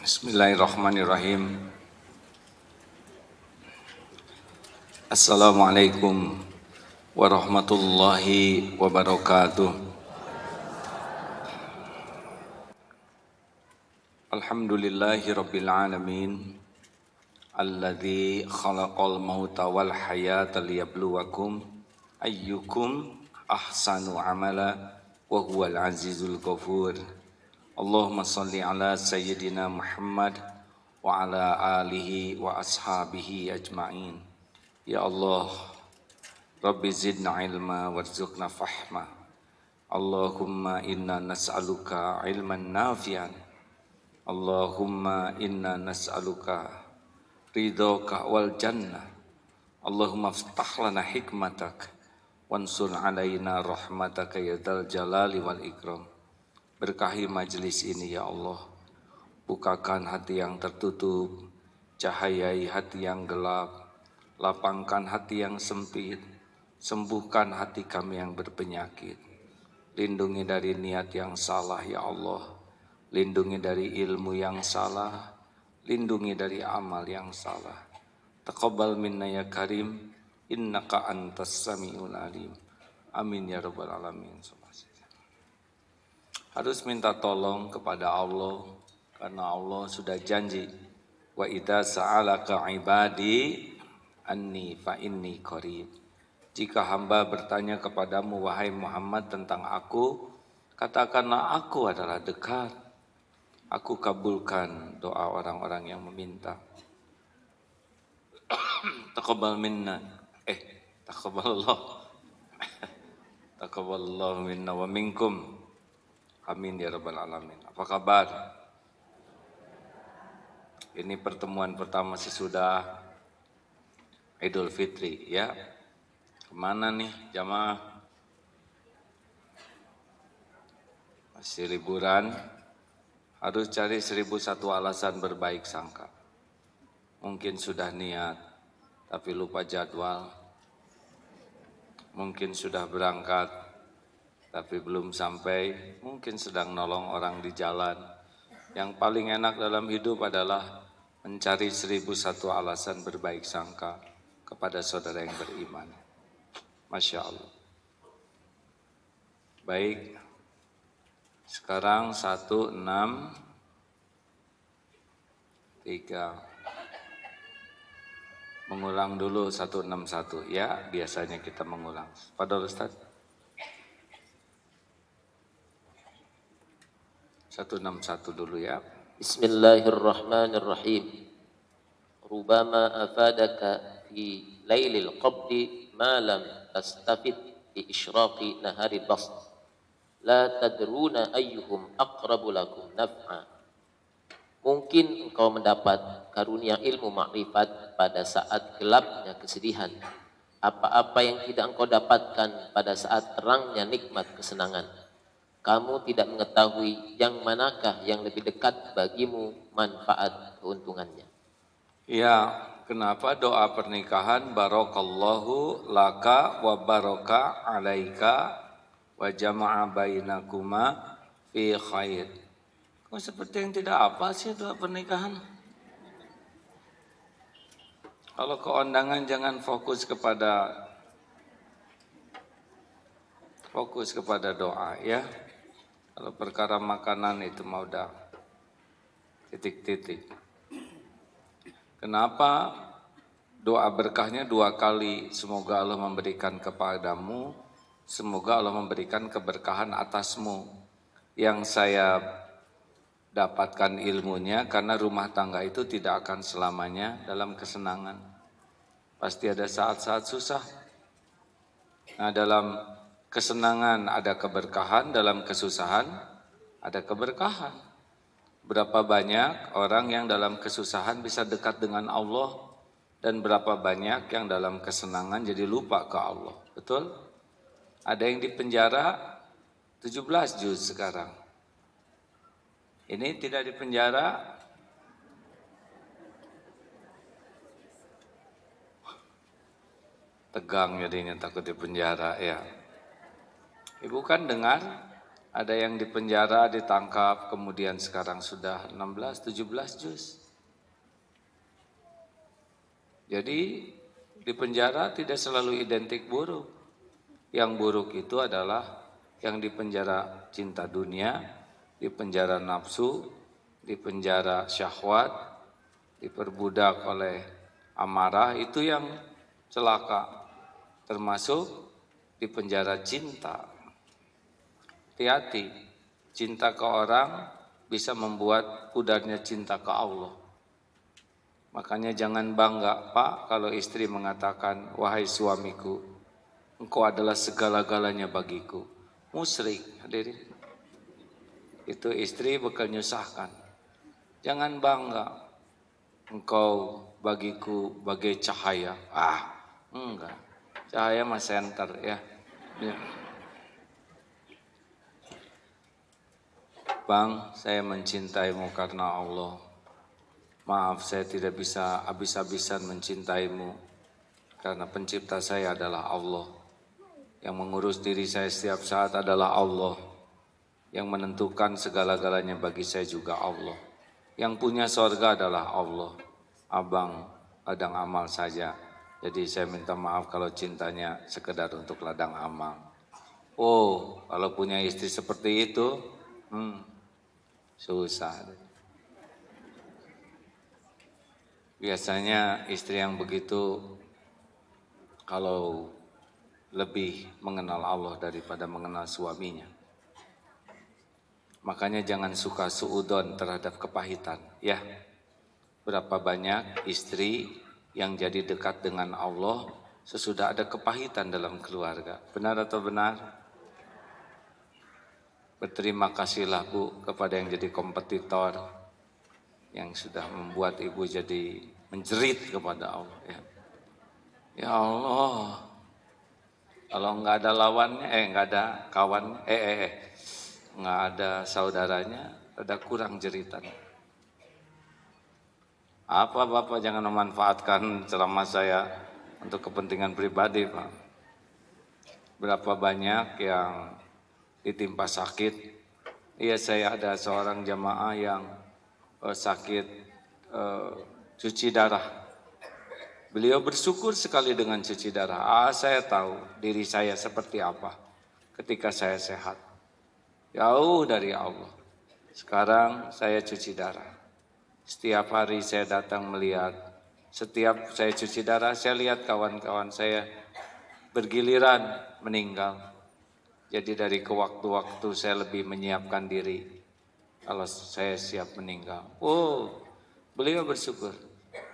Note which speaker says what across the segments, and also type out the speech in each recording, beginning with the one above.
Speaker 1: Bismillahirrahmanirrahim. Assalamualaikum warahmatullahi wabarakatuh. Alhamdulillahi rabbil alamin. Alladzi khalaqal mauta wal hayata liyabluwakum ayyukum ahsanu amala wa huwal azizul ghafur. Allahumma salli ala sayyidina Muhammad wa ala alihi wa ashabihi ajma'in. Ya Allah, Rabbi zidna ilma warzuqna fahma. Allahumma inna nas'aluka ilman nafi'an. Allahumma inna nas'aluka ridhaka wal jannah. Allahumma ftah lana hikmatak wansur alaina rahmataka ya dzal jalali wal ikram. Berkahi majelis ini ya Allah. Bukakan hati yang tertutup, cahayai hati yang gelap, lapangkan hati yang sempit, sembuhkan hati kami yang berpenyakit. Lindungi dari niat yang salah ya Allah. Lindungi dari ilmu yang salah, lindungi dari amal yang salah. Taqabbal minna ya karim, innaka antas sami'ul alim. Amin ya rabbal alamin. Harus minta tolong kepada Allah karena Allah sudah janji, wa idza sa'alaka ibadi anni fa inni qarib. Jika hamba bertanya kepadamu wahai Muhammad tentang aku, katakanlah aku adalah dekat. Aku kabulkan doa orang-orang yang meminta. Taqabbal minna taqabbalallah taqabbalallahu minna wa minkum. Amin ya rabbal alamin. Apa kabar? Ini pertemuan pertama sesudah Idul Fitri ya. Kemana nih jamaah? Masih liburan? Harus cari 1001 alasan berbaik sangka. Mungkin sudah niat tapi lupa jadwal. Mungkin sudah berangkat tapi belum sampai, mungkin sedang nolong orang di jalan. Yang paling enak dalam hidup adalah mencari 1001 alasan berbaik sangka kepada saudara yang beriman. Masya Allah. Baik, sekarang 163. Mengulang dulu 161 ya, biasanya kita mengulang. Fadhol Ustaz. 161 dulu ya.
Speaker 2: Bismillahirrahmanirrahim. Rubama afadaka fi lailil qabdi ma lam tastafid bi isyraqi nahari basd. La tadruna ayyuhum aqrabu lakum naf'a. Mungkin engkau mendapat karunia ilmu makrifat pada saat gelapnya kesedihan. Apa-apa yang tidak engkau dapatkan pada saat terangnya nikmat kesenangan. Kamu tidak mengetahui yang manakah yang lebih dekat bagimu manfaat keuntungannya.
Speaker 1: Ya, kenapa doa pernikahan barakallahu laka wa baraka alaika wa jama'a bainakuma fi khair. Kok seperti yang tidak apa sih doa pernikahan? Kalau keundangan jangan fokus kepada doa ya. Kalau perkara makanan itu mau udah titik-titik. Kenapa doa berkahnya 2 kali? Semoga Allah memberikan kepadamu, semoga Allah memberikan keberkahan atasmu. Yang saya dapatkan ilmunya karena rumah tangga itu tidak akan selamanya dalam kesenangan. Pasti ada saat-saat susah. Nah, dalam kesenangan ada keberkahan, dalam kesusahan ada keberkahan. Berapa banyak orang yang dalam kesusahan bisa dekat dengan Allah dan berapa banyak yang dalam kesenangan jadi lupa ke Allah. Betul? Ada yang di penjara 17 juz sekarang. Ini tidak di penjara. Tegang jadinya takut di penjara ya. Ibu kan dengar Ada yang di penjara, ditangkap, kemudian sekarang sudah 16-17 juz. Jadi di penjara tidak selalu identik buruk. Yang buruk itu adalah yang di penjara cinta dunia, di penjara nafsu, di penjara syahwat, diperbudak oleh amarah, itu yang celaka. Termasuk di penjara cinta. Hati-hati, cinta ke orang bisa membuat pudarnya cinta ke Allah. Makanya jangan bangga, Pak, kalau istri mengatakan, wahai suamiku, engkau adalah segala-galanya bagiku. Musyrik, hadirin. Itu istri bakal nyusahkan. Jangan bangga, engkau bagiku bagai cahaya. Enggak. Cahaya mah senter ya. Bang, saya mencintaimu karena Allah. Maaf, saya tidak bisa habis-habisan mencintaimu karena pencipta saya adalah Allah. Yang mengurus diri saya setiap saat adalah Allah. Yang menentukan segala-galanya bagi saya juga Allah. Yang punya sorga adalah Allah. Abang ladang amal saja. Jadi saya minta maaf kalau cintanya sekedar untuk ladang amal. Oh, kalau punya istri seperti itu, susah. Biasanya istri yang begitu kalau lebih mengenal Allah daripada mengenal suaminya. Makanya jangan suka suudon terhadap kepahitan. Ya, berapa banyak istri yang jadi dekat dengan Allah sesudah ada kepahitan dalam keluarga. Benar atau benar? Berterima kasihlah Bu kepada yang jadi kompetitor, yang sudah membuat ibu jadi menjerit kepada Allah. Ya Allah, kalau nggak ada lawannya, nggak ada kawannya, nggak ada saudaranya, ada kurang jeritan. Apa Bapak jangan memanfaatkan ceramah saya untuk kepentingan pribadi, Pak. Berapa banyak yang ditimpa sakit. Iya, saya ada seorang jamaah yang sakit cuci darah. Beliau bersyukur sekali dengan cuci darah. Saya tahu diri saya seperti apa ketika saya sehat. Jauh dari Allah. Sekarang saya cuci darah. Setiap hari saya datang melihat. Setiap saya cuci darah, saya lihat kawan-kawan saya bergiliran meninggal. Jadi dari ke waktu-waktu saya lebih menyiapkan diri. Kalau saya siap meninggal. Beliau bersyukur.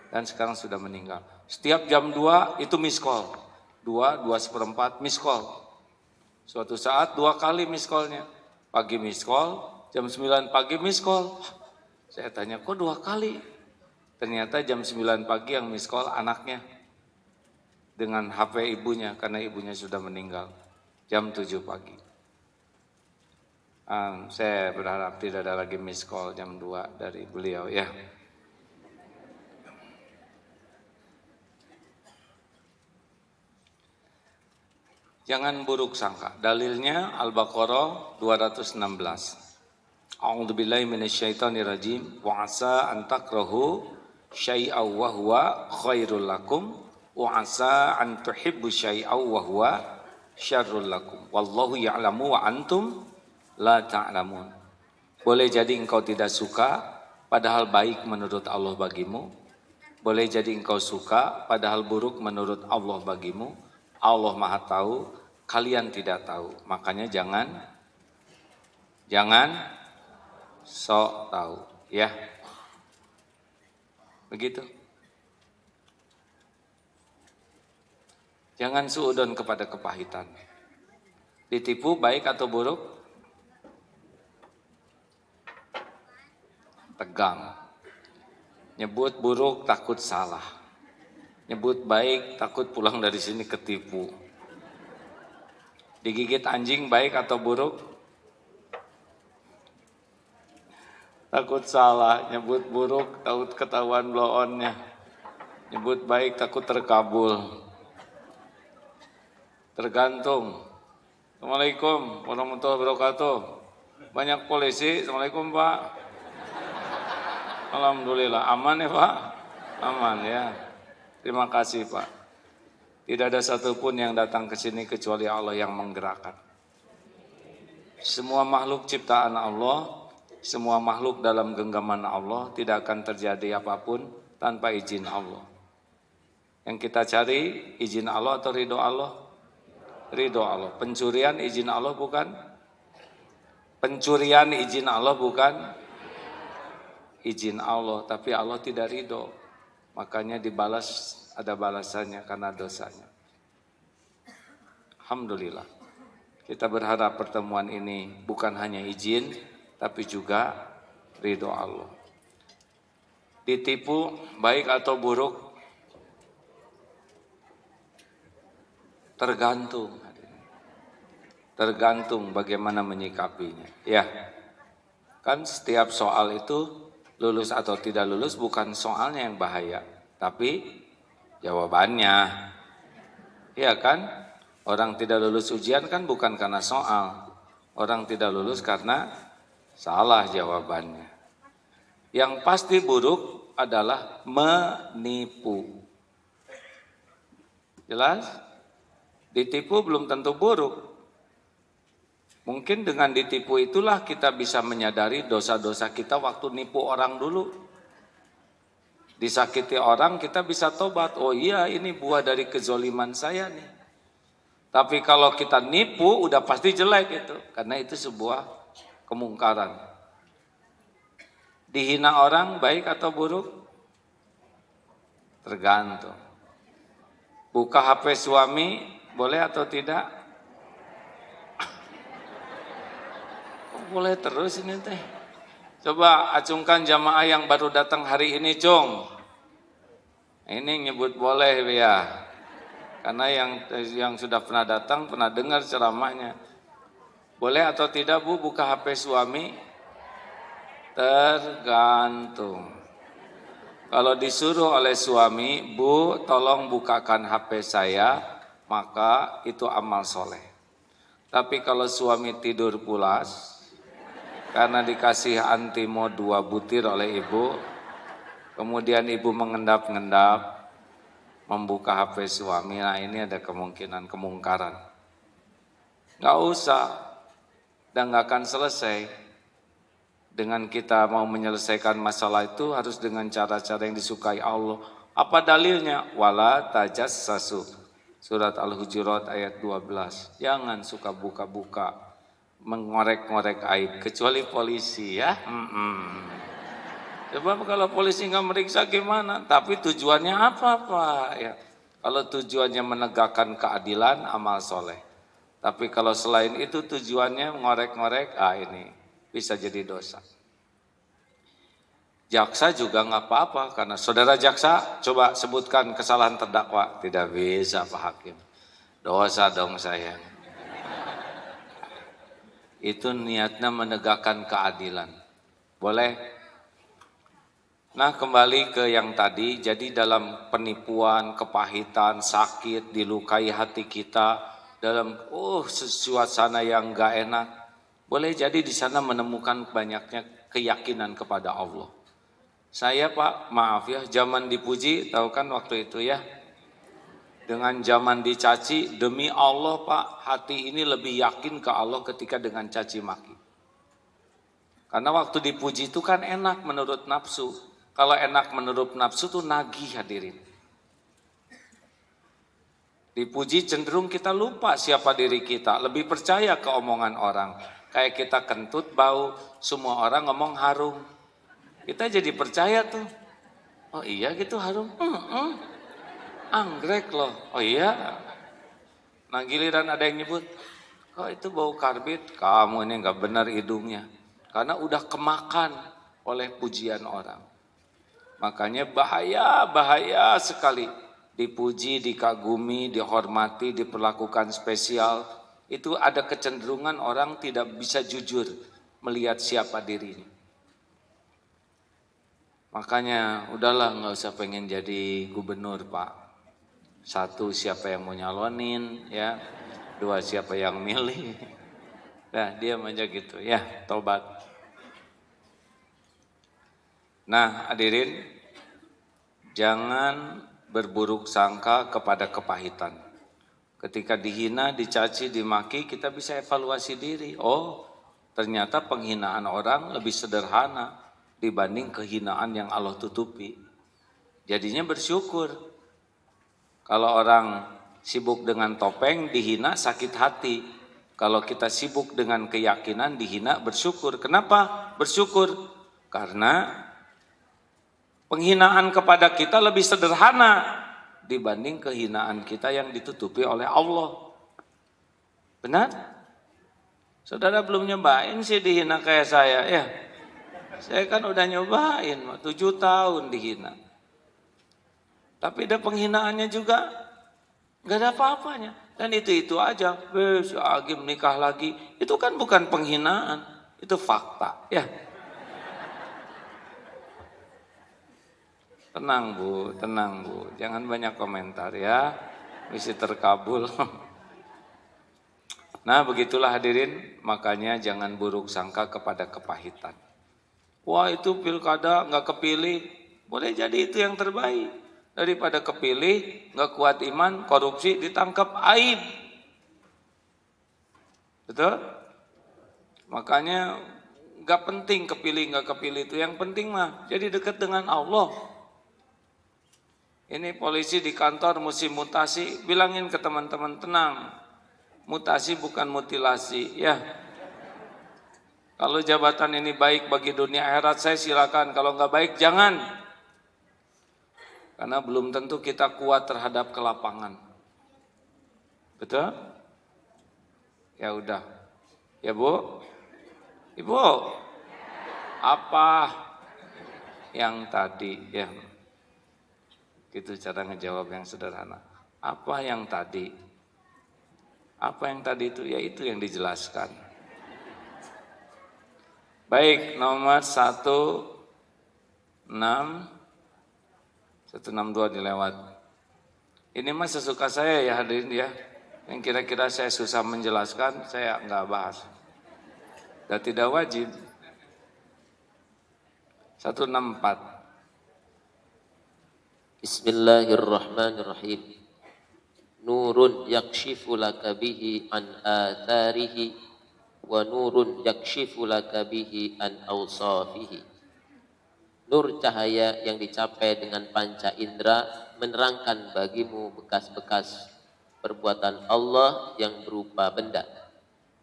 Speaker 1: Dan sekarang sudah meninggal. Setiap jam 2 itu miss call. 2:04 miss call. Suatu saat 2 kali miss callnya. Pagi miss call, jam 9 pagi miss call. Saya tanya, kok 2 kali? Ternyata jam 9 pagi yang miss call anaknya. Dengan HP ibunya, karena ibunya sudah meninggal. Jam 7 pagi. Saya berharap tidak ada lagi miss call jam 2 dari beliau ya. Jangan buruk sangka. Dalilnya Al-Baqarah 216. A'udzubillahi minasyaitonirrajim. Wa asa an takrahu syai'aw wa huwa khairul lakum wa asa an tuhibbu syai'aw wa huwa syarrul lakum. Wallahu ya'lamu wa antum la ta'lamun. Boleh jadi engkau tidak suka padahal baik menurut Allah bagimu. Boleh jadi engkau suka padahal buruk menurut Allah bagimu. Allah Maha tahu, kalian tidak tahu. Makanya jangan sok tahu, ya. Begitu. Jangan suudon kepada kepahitan. Ditipu baik atau buruk? Tegang. Nyebut buruk takut salah. Nyebut baik takut pulang dari sini ketipu. Digigit anjing baik atau buruk? Takut salah. Nyebut buruk takut ketahuan blow-onnya. Nyebut baik takut terkabul. Tergantung. Assalamualaikum warahmatullahi wabarakatuh. Banyak polisi. Assalamualaikum Pak. Alhamdulillah, aman ya Pak? Aman ya. Terima kasih Pak. Tidak ada satupun yang datang ke sini kecuali Allah yang menggerakkan. Semua makhluk ciptaan Allah, semua makhluk dalam genggaman Allah, tidak akan terjadi apapun tanpa izin Allah. Yang kita cari izin Allah atau ridho Allah? Ridho Allah. Pencurian izin Allah bukan? Pencurian izin Allah bukan? Izin Allah, tapi Allah tidak ridho. Makanya dibalas, ada balasannya karena dosanya. Alhamdulillah. Kita berharap pertemuan ini bukan hanya izin, tapi juga ridho Allah. Ditipu baik atau buruk? Tergantung bagaimana menyikapinya. Ya, kan setiap soal itu lulus atau tidak lulus bukan soalnya yang bahaya, tapi jawabannya. Ya kan, orang tidak lulus ujian kan bukan karena soal, orang tidak lulus karena salah jawabannya. Yang pasti buruk adalah menipu. Jelas? Ditipu belum tentu buruk. Mungkin dengan ditipu itulah kita bisa menyadari dosa-dosa kita waktu nipu orang dulu. Disakiti orang kita bisa tobat. Oh iya, ini buah dari kezoliman saya nih. Tapi kalau kita nipu udah pasti jelek itu. Karena itu sebuah kemungkaran. Dihina orang baik atau buruk? Tergantung. Buka HP suami boleh atau tidak? Boleh terus ini teh. Coba acungkan jamaah yang baru datang hari ini, Cung. Ini nyebut boleh ya. Karena yang sudah pernah datang, pernah dengar ceramahnya. Boleh atau tidak Bu buka HP suami? Tergantung. Kalau disuruh oleh suami, Bu tolong bukakan HP saya, maka itu amal soleh. Tapi kalau suami tidur pulas, karena dikasih antimo 2 butir oleh ibu, kemudian ibu mengendap-endap, membuka HP suami, nah ini ada kemungkinan kemungkaran. Gak usah, dan gak akan selesai. Dengan kita mau menyelesaikan masalah itu harus dengan cara-cara yang disukai Allah. Apa dalilnya? Wala tajassasu. Surat Al-Hujurat ayat 12. Jangan suka buka-buka, mengorek-ngorek aib, kecuali polisi ya. Coba kalau polisi nggak meriksa gimana? Tapi tujuannya apa Pak? Ya. Kalau tujuannya menegakkan keadilan, amal soleh. Tapi kalau selain itu tujuannya mengorek-ngorek, ini bisa jadi dosa. Jaksa juga nggak apa-apa, karena saudara jaksa coba sebutkan kesalahan terdakwa. Tidak bisa Pak Hakim. Dosa dong saya. Itu niatnya menegakkan keadilan. Boleh? Nah kembali ke yang tadi, jadi dalam penipuan, kepahitan, sakit, dilukai hati kita, dalam suasana yang gak enak, boleh jadi di sana menemukan banyaknya keyakinan kepada Allah. Saya Pak, maaf ya, zaman dipuji, tahu kan waktu itu ya, dengan zaman dicaci, demi Allah Pak, hati ini lebih yakin ke Allah ketika dengan caci maki. Karena waktu dipuji itu kan enak menurut nafsu. Kalau enak menurut nafsu tuh nagih hadirin. Dipuji cenderung kita lupa siapa diri kita, lebih percaya ke omongan orang. Kayak kita kentut bau, semua orang ngomong harum. Kita jadi percaya tuh. Oh iya gitu harum. Anggrek loh. Oh iya. Nah giliran ada yang nyebut, kok itu bau karbit? Kamu ini gak benar hidungnya. Karena udah kemakan oleh pujian orang. Makanya bahaya sekali. Dipuji, dikagumi, dihormati, diperlakukan spesial. Itu ada kecenderungan orang tidak bisa jujur melihat siapa dirinya. Makanya udahlah nggak usah pengen jadi gubernur Pak. 1 siapa yang mau nyalonin ya, 2 siapa yang milih. Nah, diam aja gitu ya, tobat. Nah, hadirin, jangan berburuk sangka kepada kepahitan. Ketika dihina, dicaci, dimaki, kita bisa evaluasi diri. Oh, ternyata penghinaan orang lebih sederhana dibanding kehinaan yang Allah tutupi. Jadinya bersyukur. Kalau orang sibuk dengan topeng, dihina, sakit hati. Kalau kita sibuk dengan keyakinan, dihina, bersyukur. Kenapa bersyukur? Karena penghinaan kepada kita lebih sederhana dibanding kehinaan kita yang ditutupi oleh Allah. Benar? Saudara belum nyobain sih dihina kayak saya ya. Saya kan udah nyobain 7 tahun dihina. Tapi ada penghinaannya juga gak ada apa-apanya. Dan itu aja, si Agim nikah lagi. Itu kan bukan penghinaan, itu fakta ya. Tenang Bu, jangan banyak komentar ya, misi terkabul. Nah begitulah hadirin, makanya jangan buruk sangka kepada kepahitan. Wah itu pilkada nggak kepilih, boleh jadi itu yang terbaik. Daripada kepilih, nggak kuat iman, korupsi, ditangkap, aib. Betul? Makanya nggak penting kepilih nggak kepilih itu, yang penting mah jadi dekat dengan Allah. Ini polisi di kantor musim mutasi, bilangin ke teman-teman tenang, mutasi bukan mutilasi ya. Kalau jabatan ini baik bagi dunia akhirat saya silakan, kalau nggak baik jangan. Karena belum tentu kita kuat terhadap kelapangan. Betul? Ya udah. Ya Bu? Ibu? Apa yang tadi ya? Gitu cara ngejawab yang sederhana. Apa yang tadi? Apa yang tadi itu? Ya itu yang dijelaskan. Baik, nomor 162 dilewat. Ini mah sesuka saya ya hadirin ya. Yang kira-kira saya susah menjelaskan, saya enggak bahas. Dan tidak wajib. 164.
Speaker 2: Bismillahirrahmanirrahim. Nurun yakshifu laka bihi an atharihi wa nurun yakshifu laka bihi an awsafihi. Nur cahaya yang dicapai dengan panca indera menerangkan bagimu bekas-bekas perbuatan Allah yang berupa benda.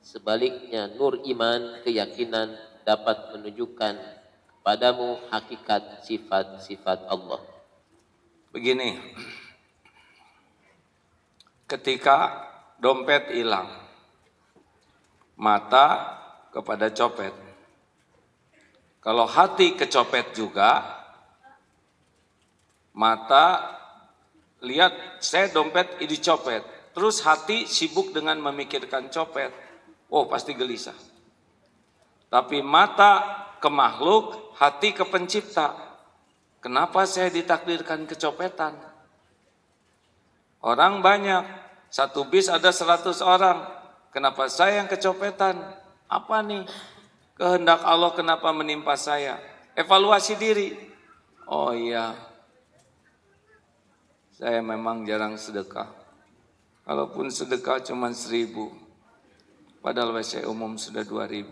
Speaker 2: Sebaliknya nur iman, keyakinan dapat menunjukkan kepadamu hakikat sifat-sifat Allah.
Speaker 1: Begini, ketika dompet hilang, mata kepada copet. Kalau hati kecopet juga, mata lihat saya dompet ini copet, terus hati sibuk dengan memikirkan copet, oh pasti gelisah. Tapi mata ke makhluk, hati ke pencipta. Kenapa saya ditakdirkan kecopetan? Orang banyak, satu bis ada 100 orang. Kenapa saya yang kecopetan? Apa nih? Kehendak Allah kenapa menimpa saya? Evaluasi diri. Oh iya, saya memang jarang sedekah. Kalaupun sedekah cuma 1.000. Padahal WC umum sudah 2.000.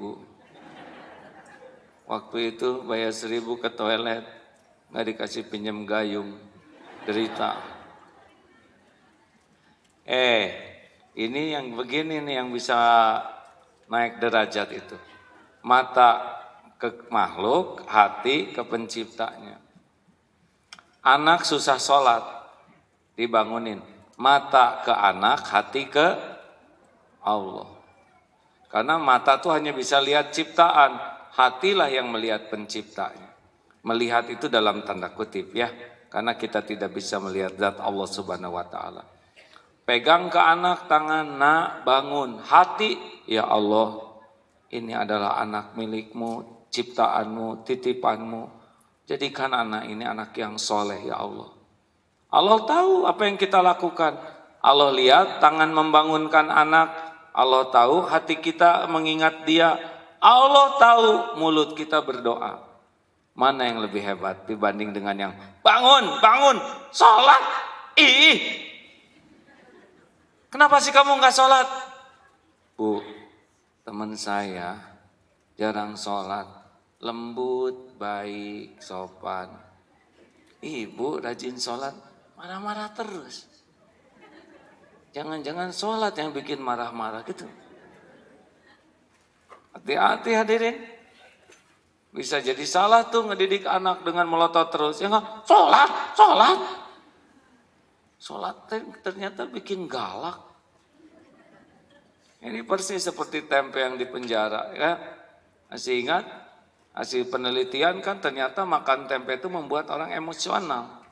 Speaker 1: Waktu itu bayar 1.000 ke toilet. Nggak dikasih pinjam gayung, derita. Ini yang begini nih yang bisa naik derajat itu. Mata ke makhluk, hati ke penciptanya. Anak susah sholat, dibangunin. Mata ke anak, hati ke Allah. Karena mata tuh hanya bisa lihat ciptaan, hatilah yang melihat penciptanya. Melihat itu dalam tanda kutip ya, karena kita tidak bisa melihat zat Allah Subhanahu wa taala. Pegang ke anak tangan, nak bangun, hati, ya Allah, ini adalah anak milikmu, ciptaanmu, titipanmu. Jadikan anak ini anak yang soleh ya Allah. Allah tahu apa yang kita lakukan. Allah lihat tangan membangunkan anak, Allah tahu hati kita mengingat Dia. Allah tahu mulut kita berdoa. Mana yang lebih hebat dibanding dengan yang bangun, sholat. Ih, kenapa sih kamu nggak sholat? Bu, teman saya jarang sholat, lembut, baik, sopan. Ibu rajin sholat, marah-marah terus. Jangan-jangan sholat yang bikin marah-marah gitu. Hati-hati hadirin. Bisa jadi salah tuh ngedidik anak dengan melotot terus. Ya enggak, sholat. Sholat ternyata bikin galak. Ini persis seperti tempe yang di penjara. Ya. Masih ingat? Hasil penelitian kan ternyata makan tempe itu membuat orang emosional.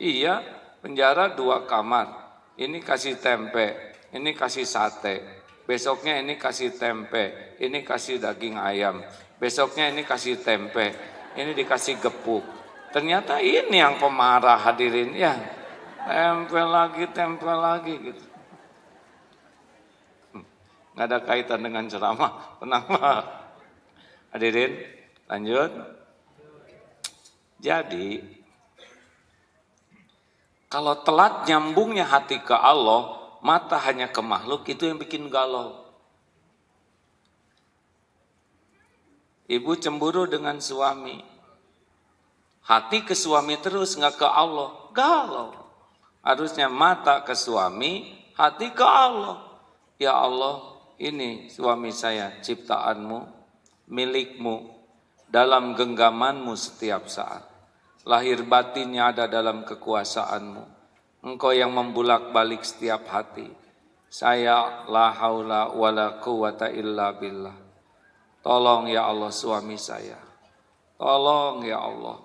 Speaker 1: Iya, penjara 2 kamar. Ini kasih tempe, ini kasih sate. Besoknya ini kasih tempe, ini kasih daging ayam. Besoknya ini kasih tempe, ini dikasih gepuk. Ternyata ini yang pemarah hadirin ya. Tempe lagi gitu. Nggak ada kaitan dengan ceramah, tenang Pak. Hadirin, lanjut. Jadi, kalau telat nyambungnya hati ke Allah, mata hanya ke makhluk, itu yang bikin galau. Ibu cemburu dengan suami, hati ke suami terus, nggak ke Allah, galau. Harusnya mata ke suami, hati ke Allah. Ya Allah, ini suami saya, ciptaanmu, milikmu, dalam genggamanmu setiap saat. Lahir batinnya ada dalam kekuasaanmu. Engkau yang membulak-balik setiap hati. Saya la haula wala quwata illa billah. Tolong ya Allah suami saya. Tolong ya Allah.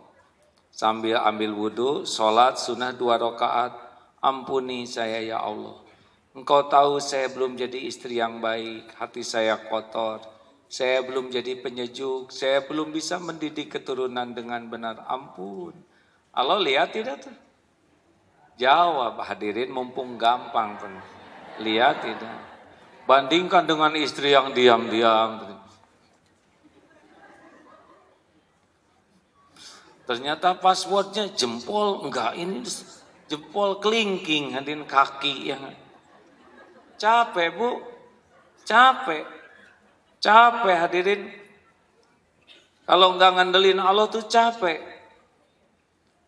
Speaker 1: Sambil ambil wudhu, sholat sunnah 2 rakaat. Ampuni saya ya Allah. Engkau tahu saya belum jadi istri yang baik. Hati saya kotor. Saya belum jadi penyejuk. Saya belum bisa mendidik keturunan dengan benar. Ampun. Allah lihat tidak tuh? Jawab hadirin mumpung gampang. Lihat tidak? Bandingkan dengan istri yang diam-diam. Ternyata passwordnya jempol, enggak ini jempol kelingking, hadirin kaki yang capek bu, capek hadirin. Kalau enggak ngandelin Allah tuh capek.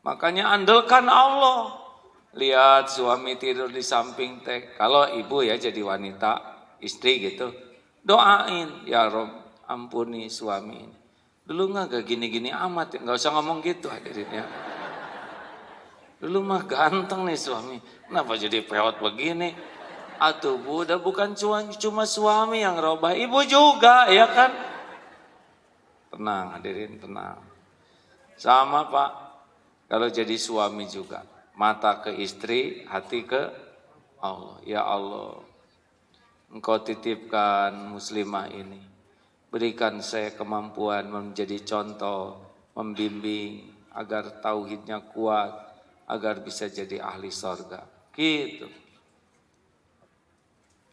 Speaker 1: Makanya andalkan Allah. Lihat suami tidur di samping teh. Kalau ibu ya jadi wanita, istri gitu, doain ya Rob, ampuni suami ini. Dulu gak gini-gini amat, nggak usah ngomong gitu hadirin ya. Dulu mah ganteng nih suami, kenapa jadi peot begini? Atuh bu, udah bukan cuma suami yang robah, ibu juga ya kan? Tenang hadirin, tenang. Sama Pak, kalau jadi suami juga, mata ke istri, hati ke Allah. Ya Allah, Engkau titipkan muslimah ini. Berikan saya kemampuan menjadi contoh, membimbing agar tauhidnya kuat, agar bisa jadi ahli sorga. Gitu.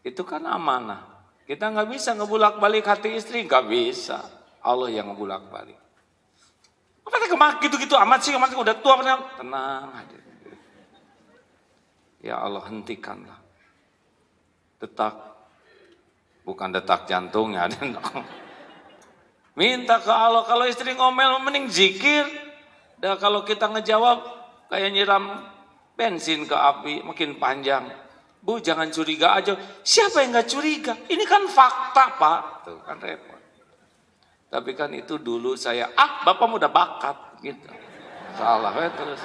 Speaker 1: Itu kan amanah. Kita nggak bisa ngebulak-balik hati istri, nggak bisa. Allah yang ngebulak-balik. Apa kemak gitu-gitu amat sih, udah tua benar. Tenang aja. Ya Allah hentikanlah. Bukan detak jantungnya. Minta ke Allah, kalau istri ngomel mending zikir. Dan kalau kita ngejawab kayak nyiram bensin ke api makin panjang. Bu jangan curiga aja. Siapa yang gak curiga? Ini kan fakta Pak. Tuh kan repot. Tapi kan itu dulu saya, bapak udah bakat gitu. Salah terus.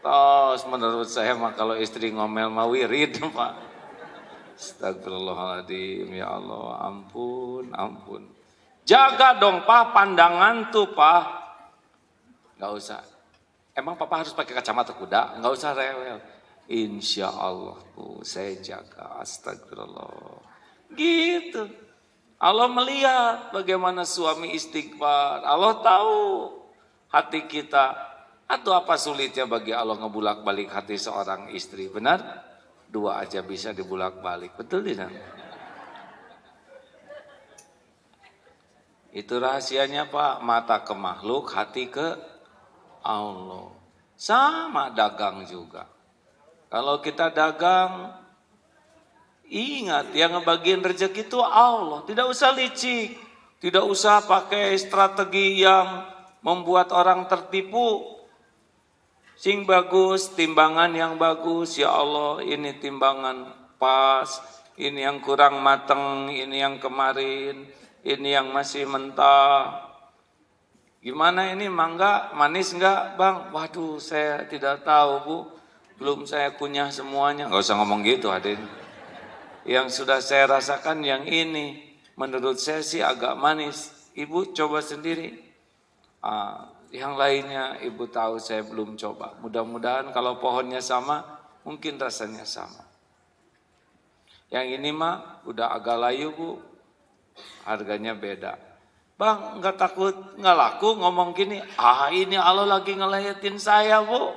Speaker 1: Terus menurut saya mah kalau istri ngomel mah wirid Pak. Astagfirullahaladzim, ya Allah, ampun. Jaga dong Pak, pandangan tuh Pak. Gak usah. Emang Papa harus pakai kacamata kuda? Gak usah rewel. Insya Allah Bu, saya jaga. Astagfirullah. Gitu. Allah melihat bagaimana suami istighfar. Allah tahu hati kita. Atau apa sulitnya bagi Allah ngebulak-balik hati seorang istri, benar? 2 aja bisa dibulak-balik. Betul tidak? Itu rahasianya Pak, mata ke makhluk, hati ke Allah. Sama dagang juga. Kalau kita dagang, ingat yang ngebagiin rezeki itu Allah. Tidak usah licik, tidak usah pakai strategi yang membuat orang tertipu. Sing bagus, timbangan yang bagus, ya Allah ini timbangan pas, ini yang kurang mateng, ini yang kemarin, ini yang masih mentah. Gimana ini mangga, manis enggak Bang? Waduh saya tidak tahu Bu, belum saya kunyah semuanya. Enggak usah ngomong gitu hadirin. Yang sudah saya rasakan yang ini, menurut saya sih agak manis. Ibu coba sendiri. Yang lainnya ibu tahu saya belum coba. Mudah-mudahan kalau pohonnya sama, mungkin rasanya sama. Yang ini mah udah agak layu Bu, harganya beda. Bang nggak takut nggak laku ngomong gini, ini Allah lagi ngelayatin saya Bu.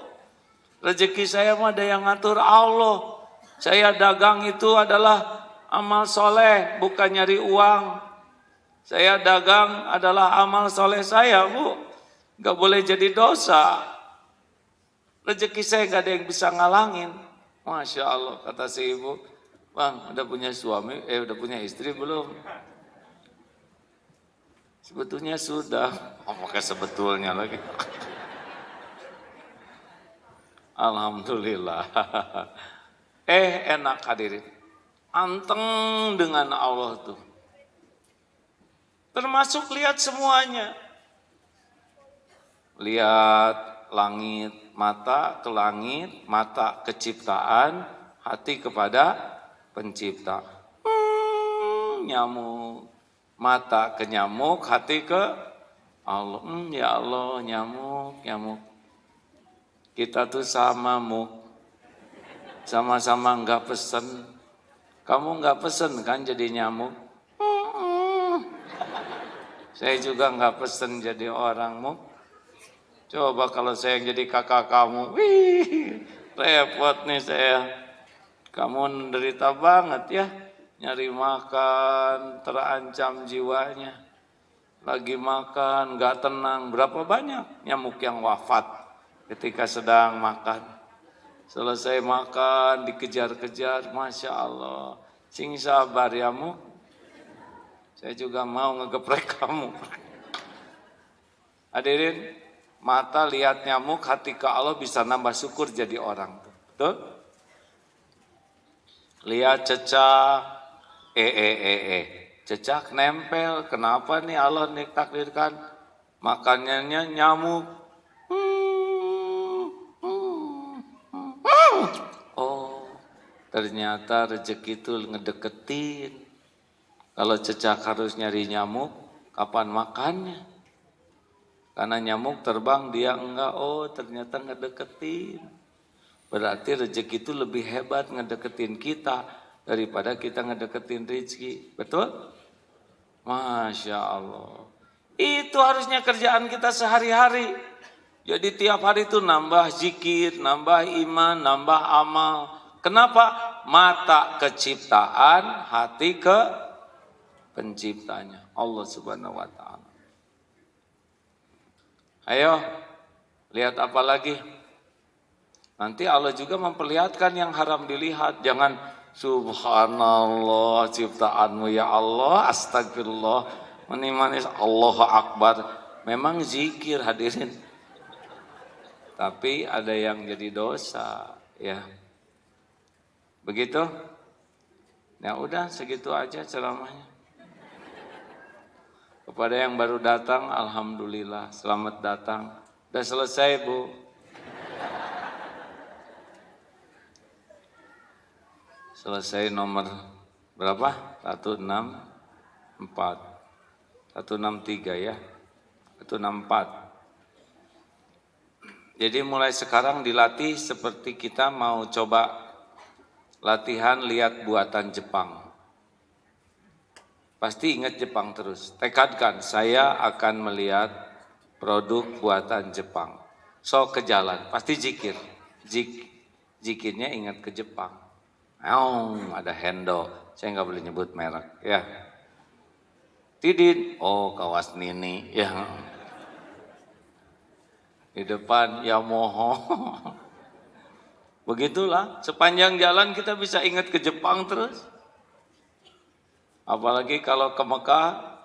Speaker 1: Rezeki saya mah ada yang ngatur Allah. Saya dagang itu adalah amal soleh, bukan nyari uang. Saya dagang adalah amal soleh saya Bu. Gak boleh jadi dosa. Rezeki saya gak ada yang bisa ngalangin. Masya Allah, kata si ibu. Bang, udah punya suami, udah punya istri belum? Sebetulnya sudah. Pakai sebetulnya lagi. Alhamdulillah. Enak hadirin. Anteng dengan Allah tuh. Termasuk lihat semuanya. Lihat langit, mata ke langit, mata ke ciptaan, hati kepada pencipta. Nyamuk, mata ke nyamuk, hati ke Allah. Ya Allah, nyamuk. Kita tuh sama Mu, sama-sama enggak pesen. Kamu enggak pesen kan jadi nyamuk? Saya juga enggak pesen jadi orang Mu. Coba kalau saya yang jadi kakak kamu, repot nih saya. Kamu menderita banget ya, nyari makan, terancam jiwanya. Lagi makan, gak tenang, berapa banyak nyamuk yang wafat ketika sedang makan. Selesai makan, dikejar-kejar, Masya Allah. Sing sabar ya Mu, saya juga mau ngegeprek kamu. Hadirin, mata lihat nyamuk, hati ke Allah bisa nambah syukur jadi orang. Betul? Lihat cecak, cecak nempel. Kenapa nih Allah nih takdirkan makanannya nyamuk? Oh, ternyata rezeki itu ngedeketin. Kalau cecak harus nyari nyamuk, kapan makannya? Karena nyamuk terbang dia enggak, ternyata ngedeketin. Berarti rezeki itu lebih hebat ngedeketin kita daripada kita ngedeketin rezeki. Betul? Masya Allah. Itu harusnya kerjaan kita sehari-hari. Jadi tiap hari itu nambah zikir, nambah iman, nambah amal. Kenapa? Mata ke ciptaan, hati ke penciptanya. Allah Subhanahu wa ta'ala. Ayo, lihat apa lagi? Nanti Allah juga memperlihatkan yang haram dilihat. Jangan subhanallah ciptaanmu ya Allah, astagfirullah, manis Allahu Akbar. Memang zikir hadirin. Tapi ada yang jadi dosa, ya. Begitu? Ya udah segitu aja ceramahnya. Kepada yang baru datang, alhamdulillah, selamat datang. Udah selesai Bu. Selesai nomor berapa? 164. 163 ya. 164. Jadi mulai sekarang dilatih seperti kita mau coba latihan lihat buatan Jepang. Pasti ingat Jepang terus. Tekadkan, saya akan melihat produk buatan Jepang. So ke jalan, pasti zikir. Zikirnya ingat ke Jepang. Ada Hendo, saya nggak boleh nyebut merek, ya. Tidin, oh kawas Nini, ya. Di depan Yamaha. Begitulah, sepanjang jalan kita bisa ingat ke Jepang terus. Apalagi kalau ke Mekah,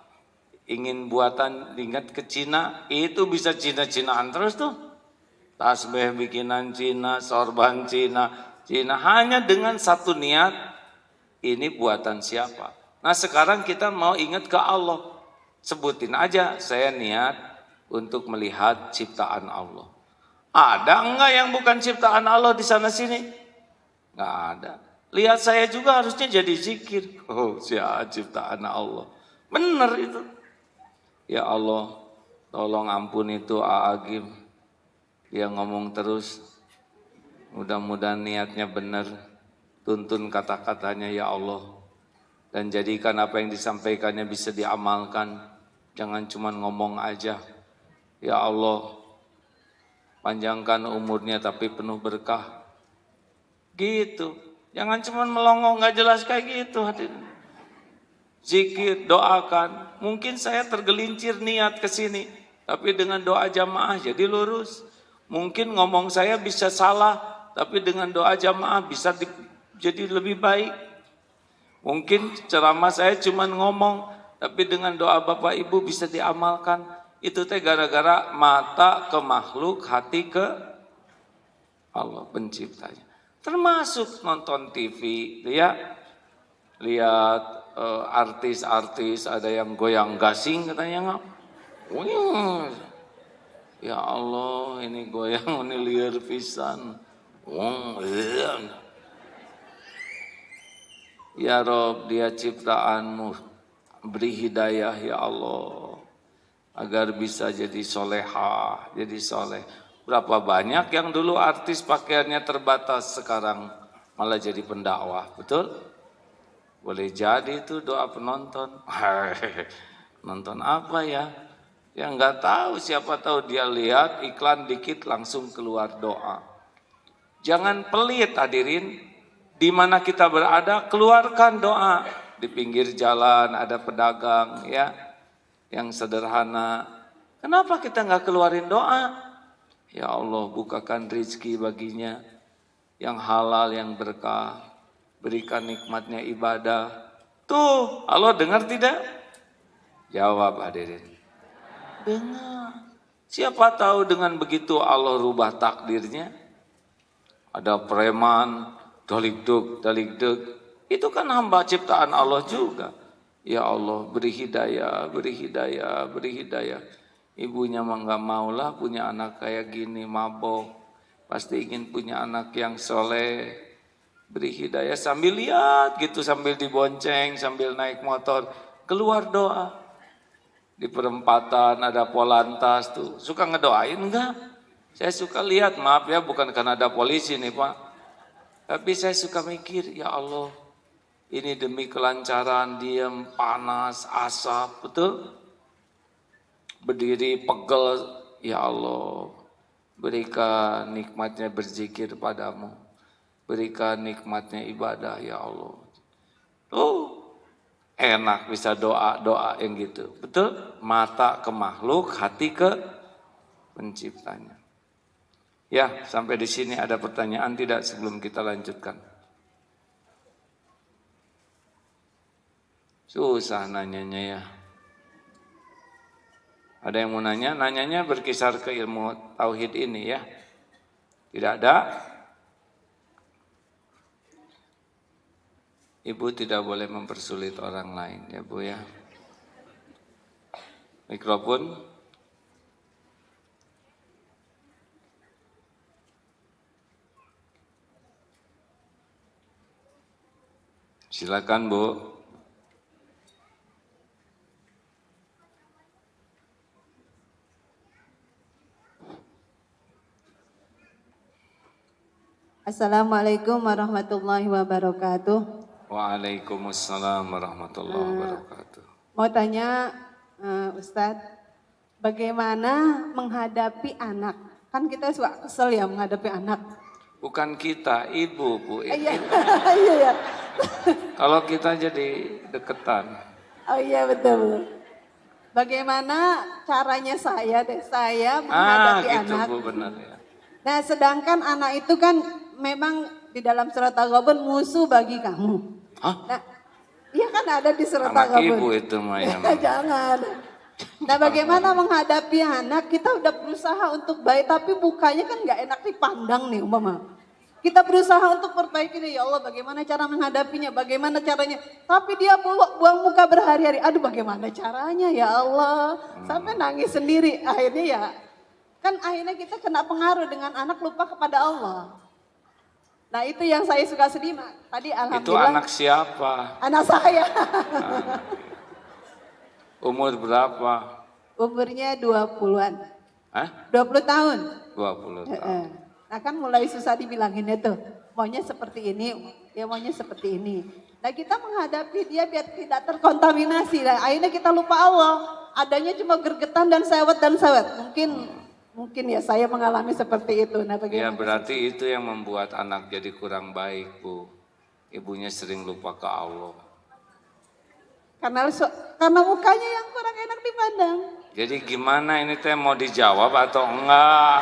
Speaker 1: ingin buatan ingat ke Cina, itu bisa Cina-Cinaan terus tuh. Tasbih bikinan Cina, sorban Cina, hanya dengan satu niat, ini buatan siapa. Nah sekarang kita mau ingat ke Allah, sebutin aja, saya niat untuk melihat ciptaan Allah. Ada enggak yang bukan ciptaan Allah di sana sini? Enggak ada. Lihat saya juga harusnya jadi zikir. Oh siapa ciptaan Allah. Bener itu. Ya Allah, tolong ampun itu Agim. Dia ngomong terus. Mudah-mudahan niatnya benar, tuntun kata-katanya ya Allah, dan jadikan apa yang disampaikannya bisa diamalkan, jangan cuma ngomong aja. Ya Allah, panjangkan umurnya tapi penuh berkah. Gitu, jangan cuma melongo nggak jelas kayak gitu. Zikir, doakan. Mungkin saya tergelincir niat ke sini, tapi dengan doa jamaah jadi lurus. Mungkin ngomong saya bisa salah, tapi dengan doa jamaah bisa jadi lebih baik. Mungkin ceramah saya cuma ngomong, tapi dengan doa Bapak Ibu bisa diamalkan. Itu teh gara-gara mata ke makhluk, hati ke Allah penciptanya. Termasuk nonton TV, ya. Lihat artis-artis ada yang goyang gasing katanya nggak? Ya Allah, ini goyang ini liar pisan. Ya Rob, dia ciptaanmu, beri hidayah ya Allah, agar bisa jadi solehah, jadi soleh. Berapa banyak yang dulu artis pakaiannya terbatas, sekarang malah jadi pendakwah, betul? Boleh jadi itu doa penonton. Nonton apa ya? Ya nggak tahu, siapa tahu dia lihat iklan dikit langsung keluar doa. Jangan pelit hadirin, di mana kita berada keluarkan doa. Di pinggir jalan ada pedagang ya, yang sederhana. Kenapa kita nggak keluarin doa? Ya Allah, bukakan rezeki baginya, yang halal, yang berkah. Berikan nikmatnya ibadah. Tuh, Allah dengar tidak? Jawab hadirin. Dengar. Siapa tahu dengan begitu Allah rubah takdirnya. Ada preman, dalikduk, itu kan hamba ciptaan Allah juga. Ya Allah, beri hidayah, beri hidayah, beri hidayah. Ibunya mah nggak maulah punya anak kayak gini, mabok. Pasti ingin punya anak yang soleh. Beri hidayah sambil lihat gitu, sambil dibonceng, sambil naik motor. Keluar doa. Di perempatan ada polantas tuh, suka ngedoain enggak? Saya suka lihat, maaf ya, bukan karena ada polisi nih Pak, tapi saya suka mikir, ya Allah, ini demi kelancaran, diam, panas, asap, betul? Berdiri pegel, ya Allah, berikan nikmatnya berzikir padamu, berikan nikmatnya ibadah, ya Allah. Enak bisa doa-doa yang gitu, betul? Mata ke makhluk, hati ke penciptanya. Ya, sampai di sini ada pertanyaan tidak sebelum kita lanjutkan? Susah nanyanya ya. Ada yang mau nanya? Nanyanya berkisar ke ilmu tauhid ini ya. Tidak ada? Ibu tidak boleh mempersulit orang lain ya Bu ya. Mikrofon. Silakan Bu.
Speaker 3: Assalamualaikum warahmatullahi wabarakatuh.
Speaker 1: Waalaikumsalam warahmatullahi wabarakatuh.
Speaker 3: Mau tanya Ustadz, bagaimana menghadapi anak? Kan kita suka kesel ya menghadapi anak.
Speaker 1: Bukan kita, ibu Bu.
Speaker 3: Iya, iya, iya.
Speaker 1: Kalau kita jadi deketan.
Speaker 3: Oh iya betul. Bagaimana caranya saya menghadapi
Speaker 1: Gitu
Speaker 3: anak.
Speaker 1: Bu, benar ya.
Speaker 3: Nah, sedangkan anak itu kan memang di dalam surat Al-Ghabun musuh bagi kamu.
Speaker 1: Hah?
Speaker 3: Nah, iya kan ada di surat
Speaker 1: Anak
Speaker 3: Al-Ghabun.
Speaker 1: ibu itu mah ya.
Speaker 3: Jangan. Nah, bagaimana menghadapi anak? Kita udah berusaha untuk baik, tapi mukanya kan nggak enak dipandang nih umpama. Kita berusaha untuk perbaiki nih, ya Allah bagaimana cara menghadapinya, bagaimana caranya. Tapi dia buang muka berhari-hari, aduh bagaimana caranya ya Allah. Sampai nangis sendiri, akhirnya ya. Kan akhirnya kita kena pengaruh dengan anak lupa kepada Allah. Nah itu yang saya suka sedih, Mak. Tadi
Speaker 1: Itu
Speaker 3: alhamdulillah.
Speaker 1: anak siapa?
Speaker 3: Anak saya.
Speaker 1: Umur berapa?
Speaker 3: Umurnya 20-an.
Speaker 1: Hah?
Speaker 3: 20 tahun.
Speaker 1: 20 tahun.
Speaker 3: Heeh. Nah kan mulai susah dibilanginnya tuh. Maunya seperti ini, ya maunya seperti ini. Nah kita menghadapi dia biar tidak terkontaminasi. Nah, akhirnya kita lupa Allah. Adanya cuma gergetan dan sewet. Mungkin ya saya mengalami seperti itu. Nah,
Speaker 1: Ya
Speaker 3: bagaimana?
Speaker 1: berarti itu yang membuat anak jadi kurang baik Bu. Ibunya sering lupa ke Allah.
Speaker 3: Karena mukanya yang kurang enak dipandang.
Speaker 1: Jadi gimana ini teh mau dijawab atau enggak?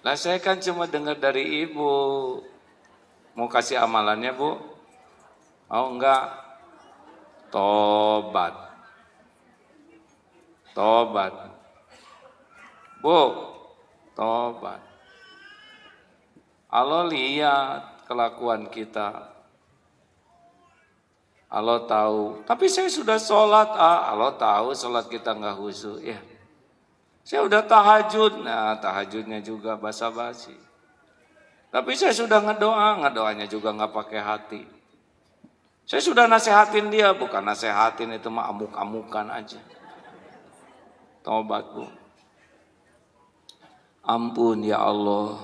Speaker 1: Lah saya kan cuma dengar dari ibu. Mau kasih amalannya Bu? Oh enggak. Tobat. Tobat. Bu, tobat. Allah lihat kelakuan kita. Allah tahu. Tapi saya sudah sholat. Allah tahu sholat kita nggak khusyuk. Ya. Saya udah tahajud. Nah tahajudnya juga basa-basi. Tapi saya sudah ngedoanya juga nggak pakai hati. Saya sudah nasehatin dia, bukan nasehatin itu mah amuk-amukan aja. Taubat Bu. Ampun ya Allah.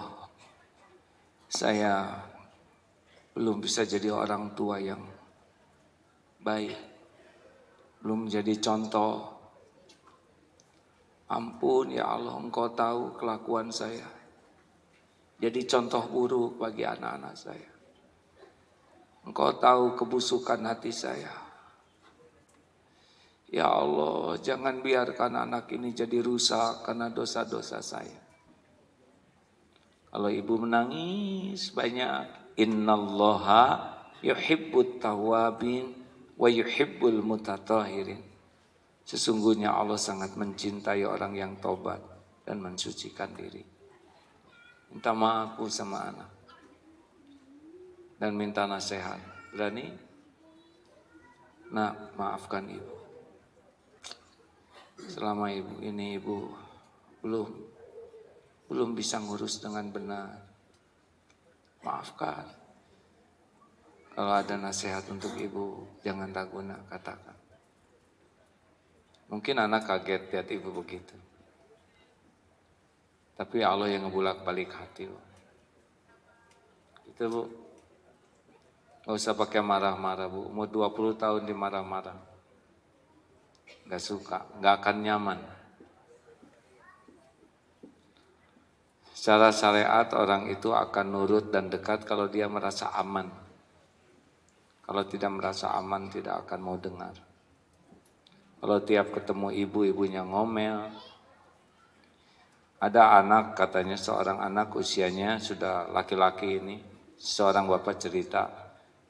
Speaker 1: Saya belum bisa jadi orang tua yang baik. Belum jadi contoh. Ampun ya Allah, Engkau tahu kelakuan saya. Jadi contoh buruk bagi anak-anak saya. Engkau tahu kebusukan hati saya. Ya Allah, jangan biarkan anak ini jadi rusak karena dosa-dosa saya. Kalau ibu menangis banyak, innallaha yuhibbut tawwabin wa yuhibbul mutatahhirin. Sesungguhnya Allah sangat mencintai orang yang tobat dan mensucikan diri. Minta maaf sama anak. Dan minta nasihat. Berani? Nah, maafkan ibu. Selama ibu ini belum bisa ngurus dengan benar. Maafkan. Kalau ada nasihat untuk ibu, jangan ragu nak, katakan. Mungkin anak kaget lihat ibu begitu. Tapi Allah yang ngebulak-balik hati. Itu Bu. Gak usah pakai marah-marah Bu. Umur 20 tahun dimarah-marah. Gak suka, gak akan nyaman. Secara syariat orang itu akan nurut dan dekat kalau dia merasa aman. Kalau tidak merasa aman tidak akan mau dengar. Kalau tiap ketemu ibu, ibunya ngomel. Ada anak, katanya seorang anak usianya sudah laki-laki ini. Seorang bapak cerita,